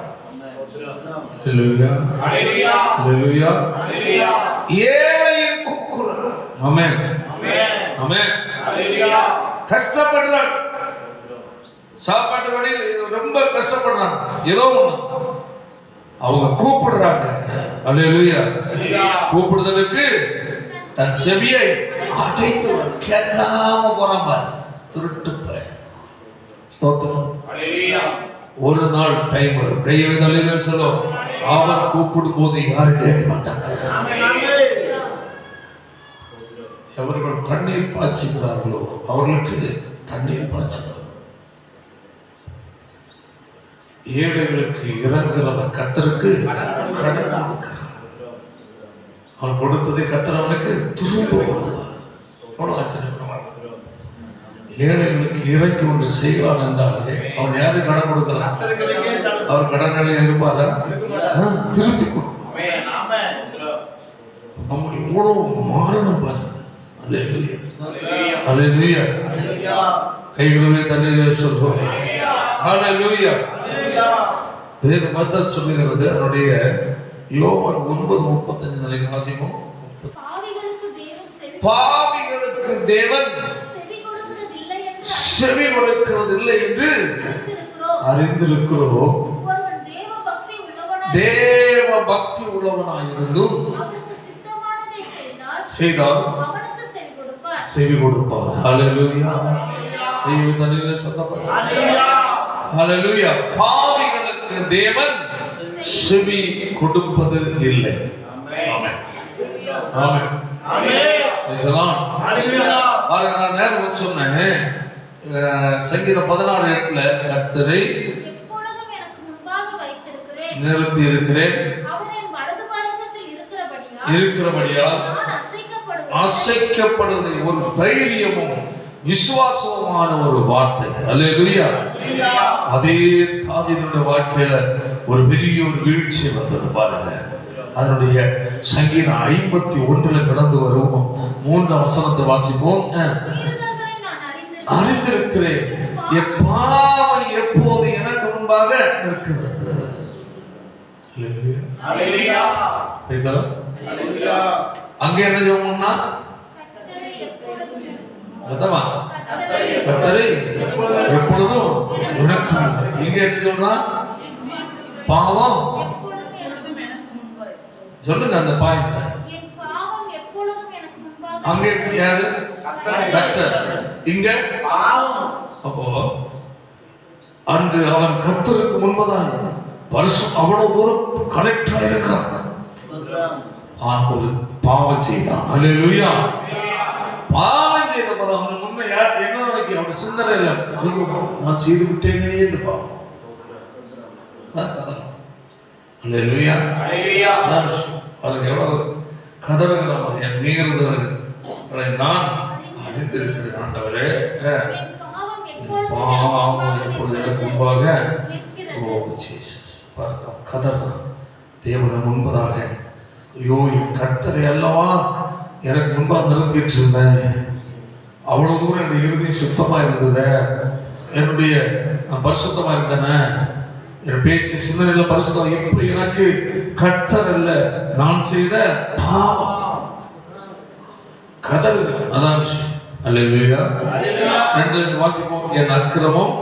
ஏழையின் கூக்குரல். ஆமென் ஆமென். கஷ்டப்படுறான், சாப்பாட்டு வழியில் ரொம்ப கஷ்டப்படுறாங்க, ஏதோ ஒண்ணு அவங்க கூப்பிடுறாங்க. அல்லேலூயா. கூப்பிடுதலுக்கு தன் செவியை அடைத்து கேட்காம போறான் பாரு, திருட்டு பையன். ஸ்தோத்திரம். ஒரு நாள் டைம் வரும், கையை தலையில சொல்லும், அவன் கூப்பிடும் போது யாரும் கேட்க மாட்டாங்க. எவர்கள் தண்ணீர் பாய்ச்சுகிறார்களோ அவர்களுக்கு தண்ணீர் பாய்ச்சுகிறார். ஏழைகளுக்கு இறங்குகிறவன் கர்த்தருக்கு கடன் கொடுக்கிறார். அவன் கொடுத்ததை கர்த்தர் அவனுக்கு திரும்ப கொடுப்பார். அவ்வளவு ஆச்சரியம். ஏழைகளுக்கு இறக்கி ஒன்று செய்வான் என்றாலே அவன் யாரு கடன் கொடுக்கிறான்? அவர் கடனாளி இருப்பாரா? திருப்பி கொடுப்பார். நம்ம இவ்வளவு மாறணும் பாரு. அல்லேலூயா. கைகளுமே தண்ணீரே சொல்றோம். அல்லேலூயா. வேத மத்தர் சொல்லுகிறது, அதனுடைய யோவான் 9:35 வாசிப்போம். பாவிகளுக்கு தேவன் செவி கொடுக்கிறதில்லை என்று அறிந்திருக்கிறோம். தேவ பக்தி உள்ளவனாயிருந்தும் செய்தால் செவி கொடுப்பார். ஹல்லேலூயா. தெய்வத்திலே சத்தப்படு. ஹல்லேலூயா. பாவிகளுக்கு தேவன் செவி கொடுப்பது இல்லை. ஆமென் ஆமென் ஆமென். ஹல்லேலூயா. பாருங்க, நான் நேரம் சொன்னேன், சங்கீதம் 16:8 கர்த்தரை நிறுத்தி இருக்கிறேன், இருக்கிறபடியால் அசைக்கப்படுவது ஒரு தைரியமும் விசுவாசமான ஒரு வார்த்தை. அல்லேலூயா. அதே தாவீதுடைய வாழ்க்கையில ஒரு பெரிய ஒரு வீழ்ச்சி வந்தது பாருங்க. அதனுடைய சங்கீதம் 51 கடந்து வருவோம். 3 வசனத்தை வாசிப்போம். அறிந்திருக்கிறேன், என் பாவம் எப்போது எனக்கு முன்பாக இருக்கிறது. அங்க என்ன சொல்லும்னா, கர்த்தரை எப்பொழுதும் எனக்கு. இங்க என்ன சொல்றா? பாவம். சொல்லுங்க அந்த பாயிண்ட். அங்க யாரு? கர்த்தர். இங்க அப்போ அன்று அவன் கர்த்தருக்கு முன்பதான் வருஷம் அவ்வளவு தூரம் கரெக்டா இருக்கிறான். ஒரு பாவம் செய்தான். அல்லேலூயா. பாவம் செய்த போது அவன் முன்ன யார் என்ன வரைக்கும் அவன் சிந்தனை இல்லை, நான் செய்து விட்டேனே என்று பாவம். அல்லேலூயா. அவருக்கு எவ்வளவு கதறுகிறோம், என் மீறுதல்களை நான் அறிந்திருக்கிறேன் ஆண்டவரே, பாவம் எப்பொழுது எனக்கு முன்பாக. ஓ ஜீசஸ். பாருங்க, கதறு தேவனை முன்பதாக. ஐயோ, என் கர்த்தரை அல்லவா எனக்கு முன்பாக நிறுத்திட்டு இருந்தேன், அவ்வளவு தூரம் என்னுடைய இறுதி சுத்தமா இருந்தது, என்னுடைய பரிசுத்தமா இருந்தேனே, என் பேச்சு சிந்தனையில பரிசுத்தம். இப்ப எனக்கு கர்த்தர் அல்ல, நான் செய்த பாவம். கதறு. அதான் அல்லேலூயா. 2 வாசிப்போம். என் அக்கிரமம்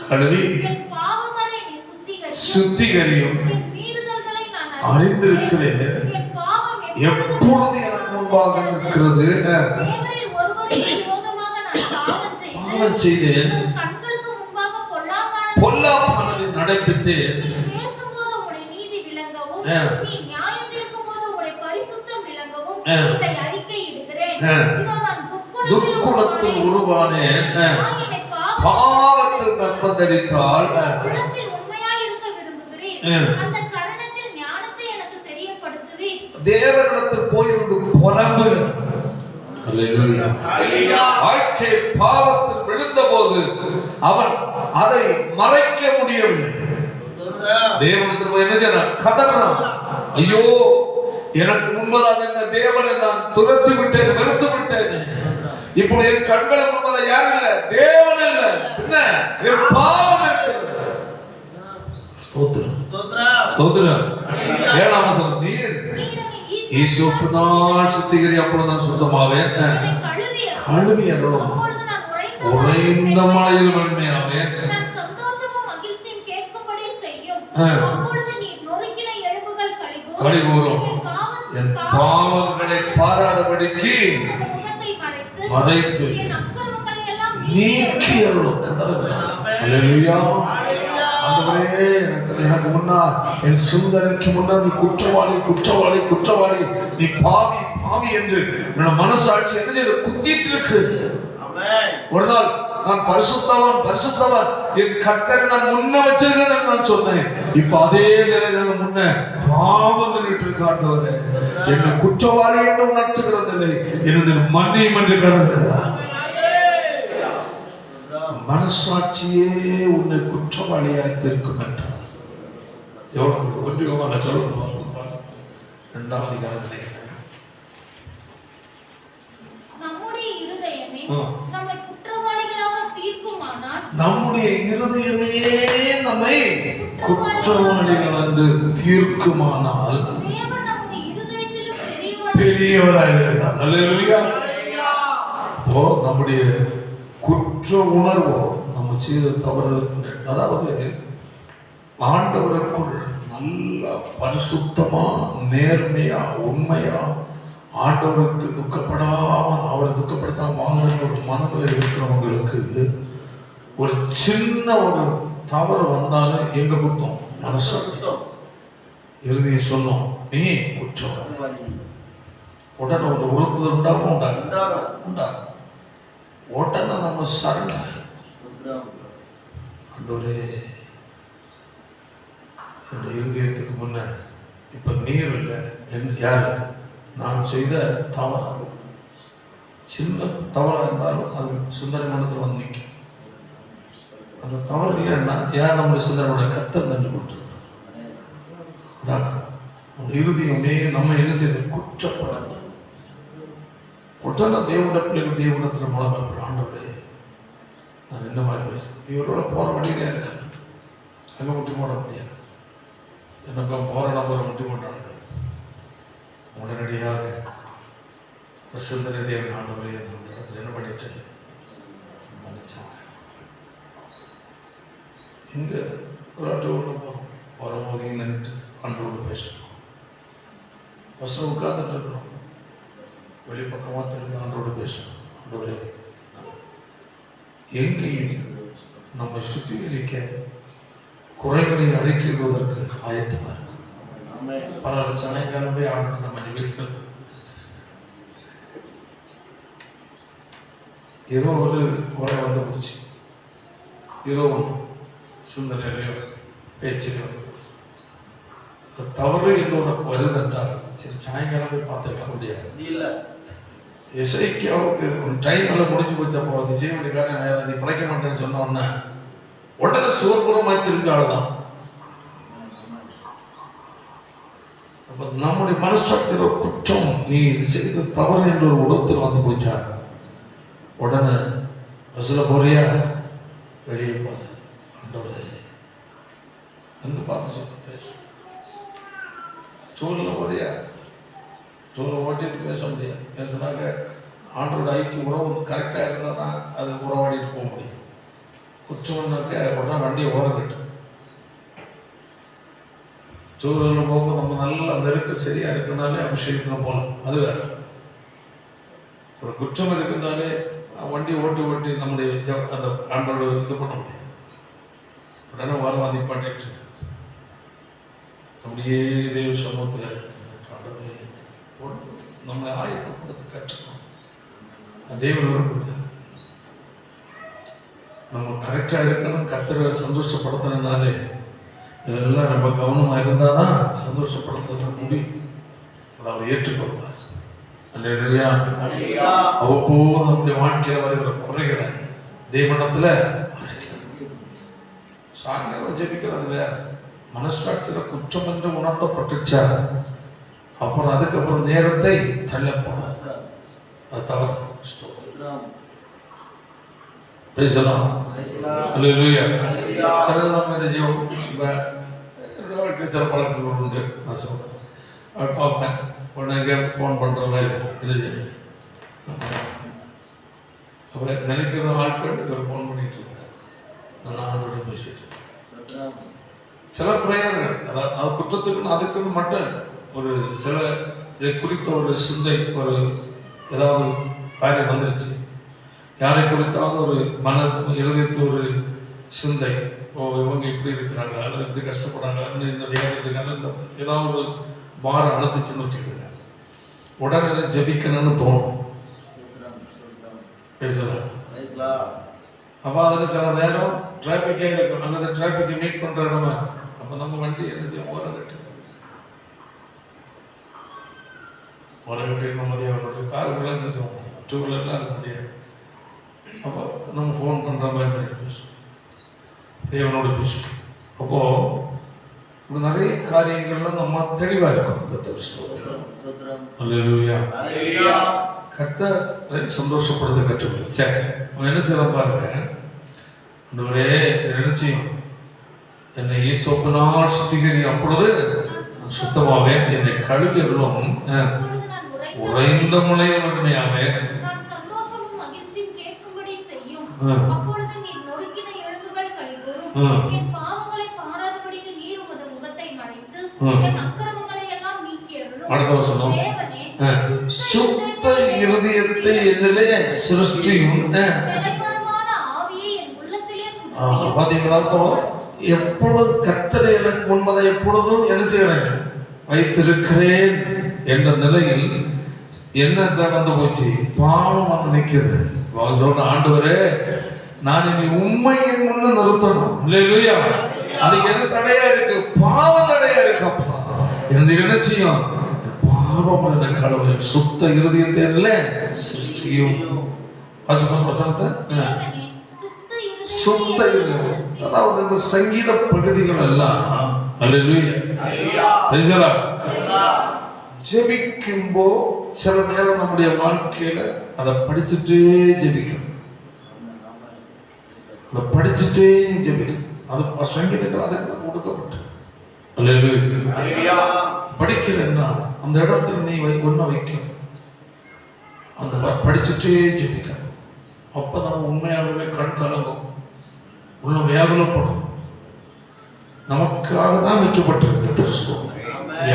கழுவி சுத்திகரியும் அறிந்திருக்கிறேன், எப்பொழுது எனக்கு முன்பாக இருக்கிறது. பாவம் செய்தேன், பொல்லாப்பானதை நடப்பித்தேன், இதை அறிக்கையிடுகிறேன். இதோ நான் துர்க்குணத்தில் உருவானேன், பாவத்தில் கற்பம் தரித்தால் உள்ளத்தில் உண்மையாய் இருக்க விரும்புகிறேன். அந்த கரணத்தில் ஞானத்தை எனக்கு தெரியப்படுத்துவேன். தேவனிடத்தில் போயிருந்து புலம்பு. வாழ்க்கை பாவத்தில் விழுந்த போது அவன் அதை மறைக்க முடியவில்லை. தேவனிடத்தில் போய் என்ன செய்யறான்? கதறான். ஐயோ, எனக்கு முன்பதாக இந்த தேவனை நான் துரத்தி விட்டேன், வெறுத்து விட்டேன். இப்போ என் கண்களை முன்பதாக யார் இல்ல? தேவன் இல்ல, என்ன என் பாவம் இருக்கிறது. ஸ்தோத்திரம், ஸ்தோத்திரம். 7ஆம் வசனம், நீர் ஈசோப்பினால் சுத்திகரி, அப்பொழுதுதான் சுத்தமாவேன். கழுவி அருளும், உறைந்த மழையில் வெண்மையாவேன். கழிவுறும், என் பாவங்களை பாராதபடிக்கு மறைத்து நீக்கி அருளும். அல்லேலூயா. ஆண்டவரே, எனக்கு முன்னால் என் சிந்தனைக்கு முன்னால் நீ குற்றவாளி, குற்றவாளி, குற்றவாளி, நீ பாவி, பாவி என்று என்னோட மனசாட்சி என்ன செய்ய குத்திட்டு இருக்கு. ஒரு நாள் நான் பரிசுத்தவான், பரிசுத்தவான், என் கர்த்தரை நான் முன்ன வச்சிருக்கேன் நான் சொன்னேன். இப்ப அதே நிலையில முன்ன பாவம் பண்ணிட்டு இருக்க. ஆண்டவரே, என்னை குற்றவாளி என்று உணர்த்துகிற நிலை எனது மன்னியும் என்று கருதுகிறார். மனசாட்சியே உன்னை குற்றவாளியாய் தீர்க்கும் என்றார். எவ்வளவு 1 யோவான் 2ஆம் அதிகாரம் நினைக்கிறேன். நம்முடைய இருதயமே நம்மை குற்றவாளிகளாக தீர்க்குமானால், நம்முடைய இருதயமே நம்மை குற்றவாளிகள் என்று தீர்க்குமானால் தேவன் நம்முடைய இருதயத்திலும் பெரியவராய் இருக்கிறார். அல்லேலூயா. அப்போ நம்முடைய குற்ற உணர்வோ, நம்ம செய்த தவறு, அதாவது ஆண்டவருக்குள் நல்ல பரிசுத்தமா, நேர்மையா, உண்மையா, ஆண்டவருக்கு துக்கப்படாம, அவரை துக்கப்படுத்தாம வாங்கின ஒரு மனதில் இருக்கிறவங்களுக்கு ஒரு சின்ன ஒரு தவறு வந்தாலும் எங்க குத்தம்? மனசாட்சி, இறுதியை சொல்லும், நீ குற்றம். உடனே ஒரு உறுப்புதல் உண்டாகும், உண்டாகும். உடனே நம்ம சரண, ஆண்டவரே, என் இருதயத்துக்கு முன்ன இப்ப நீர் இல்லை, யாரு? நான் செய்த தவறு, சின்ன தவறாக இருந்தாலும் அது சிந்தனை மனத்தில் வந்து நிற்கும். அந்த தவறு இல்லைன்னா யார் நம்முடைய சிந்தனை? கர்த்தர் தண்டு கொடுத்து. அதான் நம்முடைய இருதயமே நம்ம என்ன செய்த குற்றப்படுத்த உடனே தேவனுடைய பிள்ளைகள் தேவனத்தில் மூலமாக, ஆண்டவரே, நான் என்ன மாதிரி பேசுறேன், இவரோட போகிற வழியிலே இருக்கேன், அங்கே முட்டி போட முடியாது, எனக்கு போகிற நம்பரை முட்டி போட்டாங்க. உடனடியாக சிந்தனை தேவன், ஆண்டவரே, அந்த இடத்துல என்ன பண்ணிட்டு மன்னிச்சாங்க. இங்கே ஒரு ஆட்டோட போகிறோம், வரும்போது இங்கே நின்றுட்டு ஆண்டோடு பேசணும். பஸ்ஸில் உட்காந்துட்டு இருக்கிறோம், வெளிப்பக்கமாக திரும்பி ஆண்டோடு பேசணும். ஆண்டவரே, எங்கேயும் நம்மை சுத்திகரிக்க, குறைகளை அறிக்கையிடுவதற்கு ஆயத்தமாக இருக்கும். பல சாயங்காலம் போய் ஆண்டு நம்ம நிகழ்கிறது. ஏதோ ஒரு குறை வந்து போச்சு, ஏதோ ஒன்று சிந்தனையிலையோ பேச்சிலையோ தவறு என்று உனக்கு வருதென்றால், சரி சாயங்காலம் போய் பார்த்துக்க முடியாது. இல்லை, இசைக்காவுக்கு ஒரு டைம் எல்லாம் முடிஞ்சு போச்சப்போ அது செய்ய வேண்டிய காரணம், நீ பிழைக்க மாட்டேன்னு சொன்னோன்னா உடனே சுவர்புறமாய் திரும்பி ஆளுதான். அப்போ நம்முடைய மனசாட்சியில் ஒரு குற்றம், நீ இது செய்த தவறு என்ற ஒரு உடத்தில் வந்து போச்சா, உடனே பஸ்ஸில் போறியா, வெளியே பாரு, ஆண்டவரே அங்கே பார்த்து சொல்ல பேசு. டூரில் போறியா, டூரில் ஓட்டிட்டு பேச முடியாது. பேசுனாக்க ஆண்டோட ஐக்கிய உறவு கரெக்டாக இருந்தால் தான் அது உறவாடிட்டு போக முடியும். குற்றம்னாக்க உடனே வண்டியை ஓரங்கட்டு. டூரில் போகும்போது நம்ம நல்லா நெருக்க சரியாக இருக்குனாலே அபிஷேகத்தில் போகலாம், அது வேற. ஒரு குற்றம் இருக்குனாலே வண்டி ஓட்டி ஓட்டி நம்முடைய அந்த ஆண்டோட இது பண்ண முடியாது. உடனே வாரம் நிப்பாட்டிட்டு அப்படியே தேவ சமூகத்தில் நம்மளை ஆயத்தப்படுத்த கற்றுக்கணும். தேவன் விரும்புகிறார். நம்ம கரெக்டாக இருக்கணும். கர்த்தரை சந்தோஷப்படுத்தணும்னாலே இதெல்லாம் நம்ம கவனமாக இருந்தால் தான் சந்தோஷப்படுத்த முடியும். அதை அவர் ஏற்றுக்கொள்வார். அல்லேலூயா. அவ்வப்போது நம்முடைய வாழ்க்கையில் வருகிற குறைகளை தேவனிடத்தில் சாயங்காலம் ஜெபிக்கிறது வேற. மனசாட்சியில் குற்றம் என்று உணர்த்தப்பட்டுச்சா அப்புறம் அதுக்கப்புறம் நேரத்தை தள்ள போனோம். அது தவறு. சிலது நம்ம என்ன செய்வோம், இப்போ வாழ்க்கை சில பழக்கங்கள் உண்டு. நான் சொல்கிறேன் பார்ப்பேன், உடனே எங்கேயா ஃபோன் பண்ணுற மாதிரி என்ன செய்வேன். அப்புறம் நினைக்கிற ஆட்கள் இவர் ஃபோன் பண்ணிட்டு இருக்காரு, நான் அவரோட பேசிட்டு இருக்கேன். சில பிரயோகங்கள் அதாவது அது குற்றத்துக்குன்னு அதுக்குன்னு மட்டும் ஒரு சில குறித்த ஒரு சிந்தை, ஒரு ஏதாவது காரியம் வந்துருச்சு, யாரை குறித்தாவது ஒரு மன இருதயத்தில் ஒரு சிந்தை, ஓ இவங்க இப்படி இருக்கிறாங்க அல்லது இப்படி கஷ்டப்படுறாங்க, இந்த வியாதி இருக்காங்க, இந்த ஏதாவது ஒரு பாரம் அழுத்துச்சுன்னு வச்சுக்கிட்டு உடனே ஜபிக்கணும்னு தோணும். அப்போ அதில் சில நேரம் டிராஃபிக்கே இருக்கும் அல்லது டிராஃபிக்கை மீட் பண்ணுற இடமா, அப்போ நம்ம வண்டி என்ன செய்யும், ஓரம் கட்டி நம்ம காருக்குள்ள என்ன செய்வோம், டூ வீலர்லாம் அது முடியாது. அப்போ நம்ம ஃபோன் பண்ணுற மாதிரி பேசுவோம், தேவனோடு பேசுவோம். அப்போது இப்படி நிறைய காரியங்கள்லாம் நம்ம தெளிவாக இருக்கும். கர்த்தரை சந்தோஷப்படுத்த கற்றுக்கணும். சரி, அவன் என்ன செய்ய பாருங்க, ஒரே நினைச்சி என்னை ஈசோப்பினால் சுத்திகரி, அப்பொழுது சுத்தமாவேன், என்னை கழுவியர்களும் உறைந்த முளையில் உண்மையாவேன். அடுத்த வசனம், சுத்த இருதயத்தை என்னிலே சிருஷ்டியும். பாத்தீங்களா, அப்போ எப்பொழுது கர்த்தரை எனக்கு முன்பதை எப்பொழுதும் என்ன செய்கிறேன் வைத்திருக்கிறேன் என்ற நிலையில் என்ன வந்து போச்சு, பாவம் வந்து நிற்குது. சொல்ற ஆண்டவரே, நான் இனி உண்மையின் முன்னு நிறுத்தணும். இல்லையா, அதுக்கு எது தடையா இருக்கு, பாவம் தடையா இருக்கு. அப்பா எனக்கு என்ன செய்யும், பாவம் என்ற கடவுள் சுத்த இருதயத்தை சிருஷ்டியும். வசனத்தை சுத்த இருதயம், அதாவது இந்த சங்கீத பகுதிகள் எல்லாம் ஜெபிக்கும்போ சில நேரம் நம்முடைய வாழ்க்கையில அதை படிச்சுட்டே ஜெபிக்கணும், அதை படிச்சுட்டே ஜெபிக்கணும். அது சங்கீதங்கள் அதுக்கு கொடுக்கப்பட்டு படிக்கிறேன்னா அந்த இடத்துல நீ ஒன்ன வைக்கணும், அந்த படிச்சுட்டே ஜெபிக்கணும். அப்ப நம்ம உண்மையாகவே கண் கலங்கும், உள்ள வியாகுலப்படும். நமக்காக தான் வைக்கப்பட்டிருக்கு கிறிஸ்துவம்,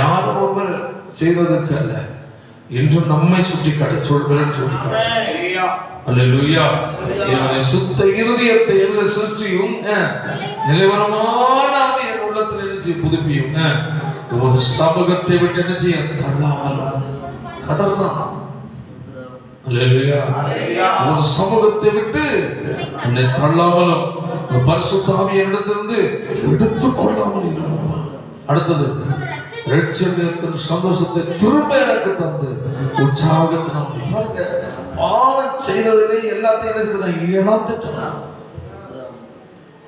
யாரோ ஒருவர் செய்ததுக்கு அல்ல, என்றும் நம்மை சுட்டி காட்டி சொல்கிறேன் சுட்டி காட்டி. அல்லேலூயா. இவனை சுத்த இருதயத்தை என்ன சிருஷ்டியும் நிலைவரமான என் உள்ளத்தில் என்ன செய்ய புதுப்பியும். ஒரு சமூகத்தை விட்டு என்ன செய்ய தள்ளாமலும் கதறான். அல்லேலூயா. ஒரு சமூகத்தை விட்டு என்னை தள்ளாமலும் பரிசுத்த ஆவியை இடத்திலிருந்து எடுத்துக் கொள்ளாமல் இருக்கும். அடுத்தது, ரட்சகத்தின் சந்தோஷத்தை திரும்ப எனக்கு தந்து உற்சாகத்தின் பாருங்க, பாவம் செய்ததிலே எல்லாத்தையும் என்ன இழந்துட்டேன்.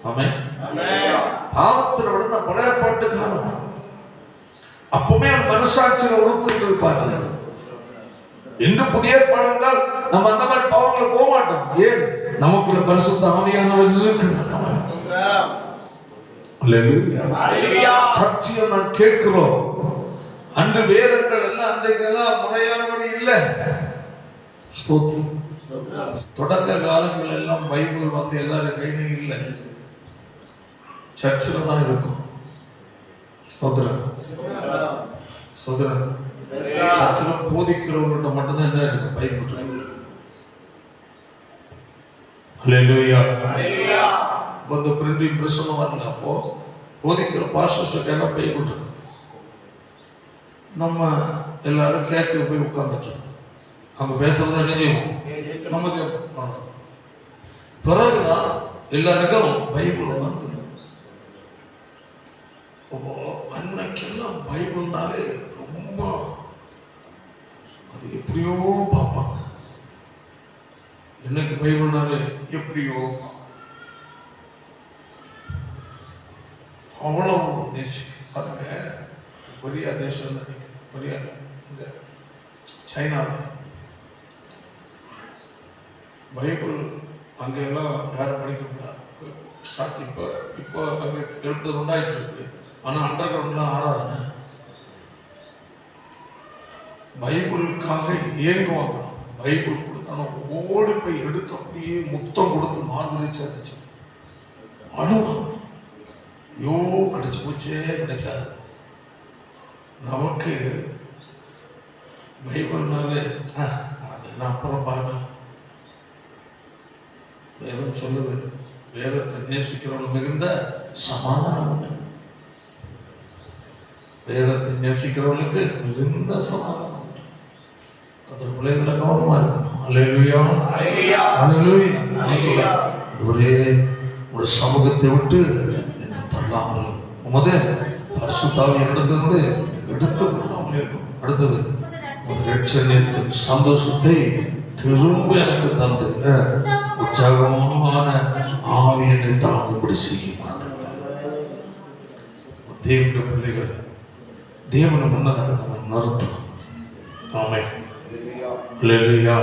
ஆமென். பாவத்தில் விழுந்த பழைய பாட்டு காலம் அப்பவுமே அவன் மனசாட்சியில் உறுத்துட்டு இருப்பாரு. இன்னும் புதிய பாடங்கள் நம்ம அந்த மாதிரி பாவங்கள் போக மாட்டோம். ஏன், நமக்குள்ள பரிசுத்த ஆவியானவர் இருக்கிறார். சத்தியம் நான் கேட்கிறோம். அன்று வேதங்கள் எல்லாம் அன்றைக்கெல்லாம் முறையானபடி இல்லை. தொடக்க காலங்கள் எல்லாம் பைபிள் வந்து எல்லாரும் கையிலும் இல்லை, சர்ச்சில் தான் இருக்கும். சர்ச்சில் போதிக்கிறவங்கள்ட்ட மட்டும்தான் என்ன இருக்கு, பைபிள். அல்லேலூயா. வந்து பிரிண்டிங் பிரஸ் வரல, அப்போ போதிக்கிற பாஸ்டர்ஸ் எல்லாம் பைபிள் இருக்கு. நம்ம எல்லாரும் கேட்க போய் உட்கார்ந்துட்டோம். அவங்க பேசுறத என்ன செய்வோம், நம்ம கேட்போம். பிறகுதான் எல்லாருக்கும் பைபிள் வந்தது. அன்னைக்கெல்லாம் பைபிள்னாலே ரொம்ப அது எப்படியோ பார்ப்பாங்க. எனக்கு பைபிள்னாலே எப்படியோ அவ்வளவு பாருங்க. கொரியா தேசம் கொரியா சைனாவில் பைபிள் அங்கெல்லாம் யாரும் படிக்க முடியாது. ஸ்டார்ட் இப்போ அங்கே எழுத்து உண்டாயிட்டு இருக்கு. ஆனால் அண்டர் கிரவுண்ட்லாம் ஆராதனை பைபிளுக்காக ஏங்குவாங்க. பைபிள் கொடுத்தாலும் ஓடி போய் எடுத்து அப்படியே முத்தம் கொடுத்து மார்பலை சேர்த்துச்சு அழுவாங்க. ஐயோ கிடைச்சு போச்சே, கிடைக்காது. நமக்கு பைபிள்னாலே அதெல்லாம் அப்புறம் பார்க்கலாம். வேதம் சொல்லுது, வேதத்தை நேசிக்கிறவங்க மிகுந்த சமாதானம் உண்டு. வேதத்தை நேசிக்கிறவனுக்கு மிகுந்த சமாதானம் உண்டு. அதற்குள்ளே இதில் கவனமா இருக்கணும். அல்லேலூயா, அல்லேலூயா. ஒரே ஒரு சமூகத்தை விட்டு என்னை தள்ளாமலும் உமது பரிசுத்தாவி என்னிடத்திலிருந்து எடுத்து கொள்ளாமல் இருக்கும். அடுத்தது ஒரு ரட்சணியத்தின் சந்தோஷத்தை திரும்ப எனக்கு தந்து உற்சாகமான ஆவி என்னை தாங்கும்படி செய்யும். தேவனுடைய பிள்ளைகள் தேவனை முன்னதாக நம்ம நிறுத்தணும். ஆமென். அல்லேலூயா.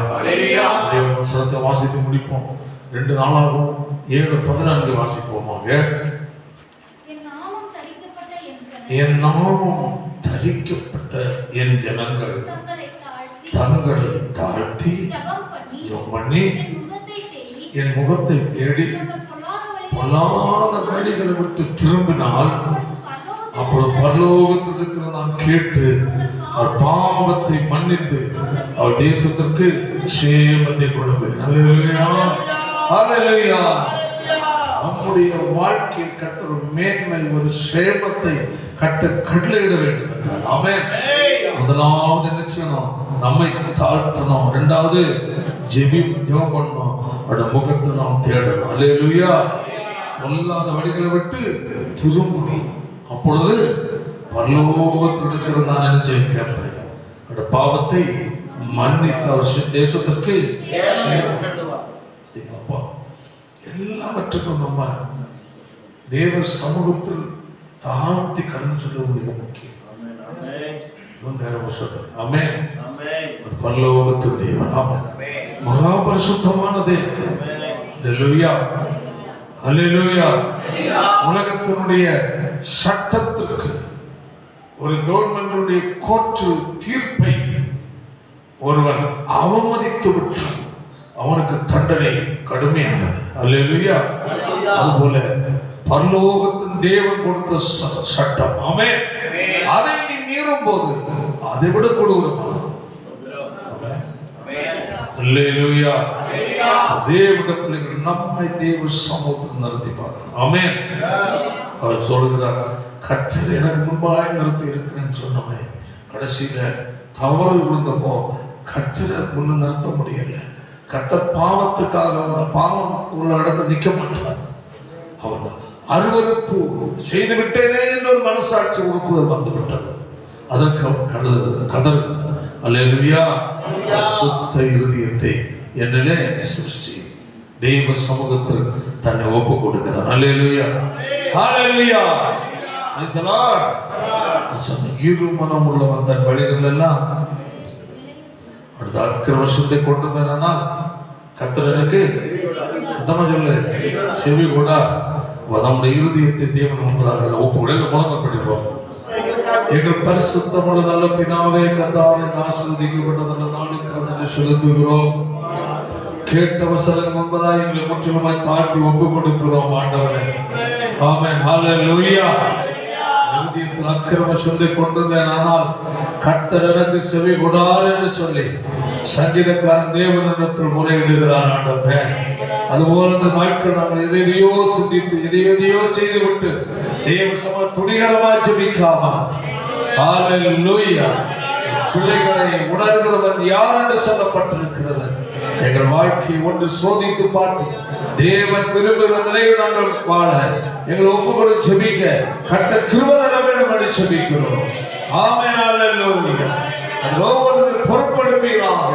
தேவ வசனத்தை வாசித்து முடிப்போம். 2 நாளாகும். 7:14 வாசிப்போமாக. என் நாமம் தரிக்கப்பட்ட என் ஜனங்கள் தங்களை தாழ்த்தி ஜெபம் பண்ணி என் முகத்தை தேடி பொல்லாத வழிகளை விட்டு திரும்பினால் அப்பொழுது பரலோகத்தில் இருக்கிற நான் கேட்டு அவர் பாவத்தை மன்னித்து அவர் தேசத்திற்கு சேமத்தை கொடுப்பேன். அல்லேலூயா, அல்லேலூயா. நம்முடைய வாழ்க்கையில் கர்த்தர் ஒரு மேன்மை, ஒரு சேமத்தை கர்த்தர் கட்டளையிட வேண்டும் என்றால் ஆமென். முதலாவது என்ன செய்யணும், நம்மை தாழ்த்தணும். 2வது ஜெபம் பண்ணணும். அவருடைய முகத்தை நாம் தேடணும். அல்லேலூயா. பொல்லாத வழிகளை விட்டு திரும்பணும். அப்பொழுது பரலோகத்தில் இருக்கிற நான் என்ன செய்ய கேட்பேன், அவருடைய பாவத்தை மன்னித்து அவர் தேசத்திற்கு எல்லாவற்றுக்கும் நம்ம தேவ சமூகத்தில் தாழ்த்தி கடந்து செல்வது மிக முக்கியம். பரலோகத்தில் தேவன் மகா பரிசுத்தமான தேவன். அல்லேலூயா, அல்லேலூயா. உலகத்தினுடைய சட்டத்திற்கு ஒரு கவர்மெண்டுடைய கோர்ட்டு தீர்ப்பை ஒருவன் அவமதித்து விட்டான், அவனுக்கு தண்டனை கடுமையானது. அல்லேலூயா. அதுபோல பரலோகத்தின் தேவன் கொடுத்த சட்டம் ஆமென். அதை நீ மீறும் போது அதை விட கொடூரமானது. அல்லேலூயா. தேவனுடைய பிள்ளைகள் நம்மை தேவ சமூகத்தில் நிறுத்தி பார்க்கணும். ஆமென். அவர் சொல்கிறார், கர்த்தர் எனக்கு முன்பாய் நிறுத்தி இருக்கிறேன்னு சொன்னவன் கடைசியில தவறு விழுந்தப்போ கர்த்தரை முன்னு நிறுத்த முடியல. கர்த்தர் பாவத்துக்காக அவனை பாவம் உள்ள இடத்துல நிற்க மாட்டார். அவன் அருவருப்பு செய்து விட்டேனே என்ற ஒரு மனசாட்சி உறுப்புதல் வந்து விட்டது. அதற்கு அவன் கதறு. அல்லேலூயா. சுத்த இருதயத்தை என்னிலே சிருஷ்டி தெய்வ சமூகத்தில் தன்னை ஒப்பு கொடுக்கிறார். அல்லேலூயா, ஹல்லேலூயா. இருமனம் உள்ளவன் தன் வழிகள் எல்லாம் அடுத்த அக்கிரமத்தை கொண்டு வந்தானா கர்த்தர் எனக்கு சத்தமா சொல்லு செவி கூட நம்முடைய இருதயத்தை தேவன் முன்பதாக ஒப்பு கூட முழங்க படிப்போம். எங்கள் பரிசுத்தமுள்ள நல்ல பிதாவே, கர்த்தாவே, ஆசீர்வதிக்கப்பட்ட நல்ல நாளுக்கு அதை செலுத்துகிறோம். கேட்ட வசனம் முன்பதாக எங்களை முற்றிலுமாய் தாழ்த்தி ஒப்பு கொடுக்கிறோம் ஆண்டவரே. ஆமென், ஹல்லேலூயா. இருதயத்தில் அக்கிரம சிந்தை கொண்டிருந்தேன், ஆனால் கர்த்தர் எனக்கு செவி கொடார் என்று சொல்லி சங்கீதக்காரன் தேவனிடத்தில் முறையிடுகிறார் ஆண்டவரே. அதுபோல இந்த நாட்கள் நாங்கள் எதையோ சிந்தித்து எதையோ செய்து விட்டு தேவ சம துணிகரமா ஜெபிக்காம ஹalleluya. பிள்ளைகளை உணர்கிறவன் யார் என்று சொல்லப்பட்டிருக்கிறது. எங்கள் வாழ்க்கையை ஒன்று சோதித்து பார்த்து தேவன் விரும்புகிற நிலையில் நாங்கள் வாழ எங்களை ஒப்புக்கொடு ஜெபிக்க கர்த்தர் கிருபை தர வேண்டும் என்று ஜெபிக்கிறோம். ஆமென். ஹalleluya. ஒவ்வொரு பொறுப்படுப்பீராக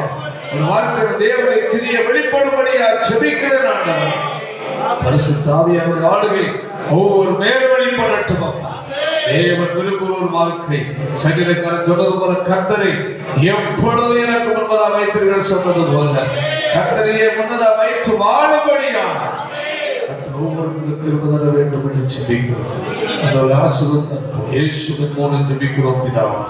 ஒரு வாழ்க்கையில் தேவனுடைய கிரியை வெளிப்படும்படியாக ஜெபிக்கிறேன் ஆண்டவரே. பரிசுத்த ஆவியானவருடைய ஆளுகை ஒவ்வொரு மேலும் வெளிப்படட்டும் அப்பா. தேவன் விரும்புகிற ஒரு வாழ்க்கை சங்கீதக்காரன் சொன்னது போல கர்த்தரை எப்பொழுது எனக்கு முன்பதாக வைத்தீர்கள் சொன்னது போல கர்த்தரையே முன்னதாக வைத்து வாழும்படியாக கர்த்தர் ஒவ்வொருவருக்கும் கிருபை தர வேண்டும் என்று ஜெபிக்கிறோம். அந்த ஆசீர்வாதத்தை இயேசுவின் மூலம் ஜெபிக்கிறோம் பிதாவே.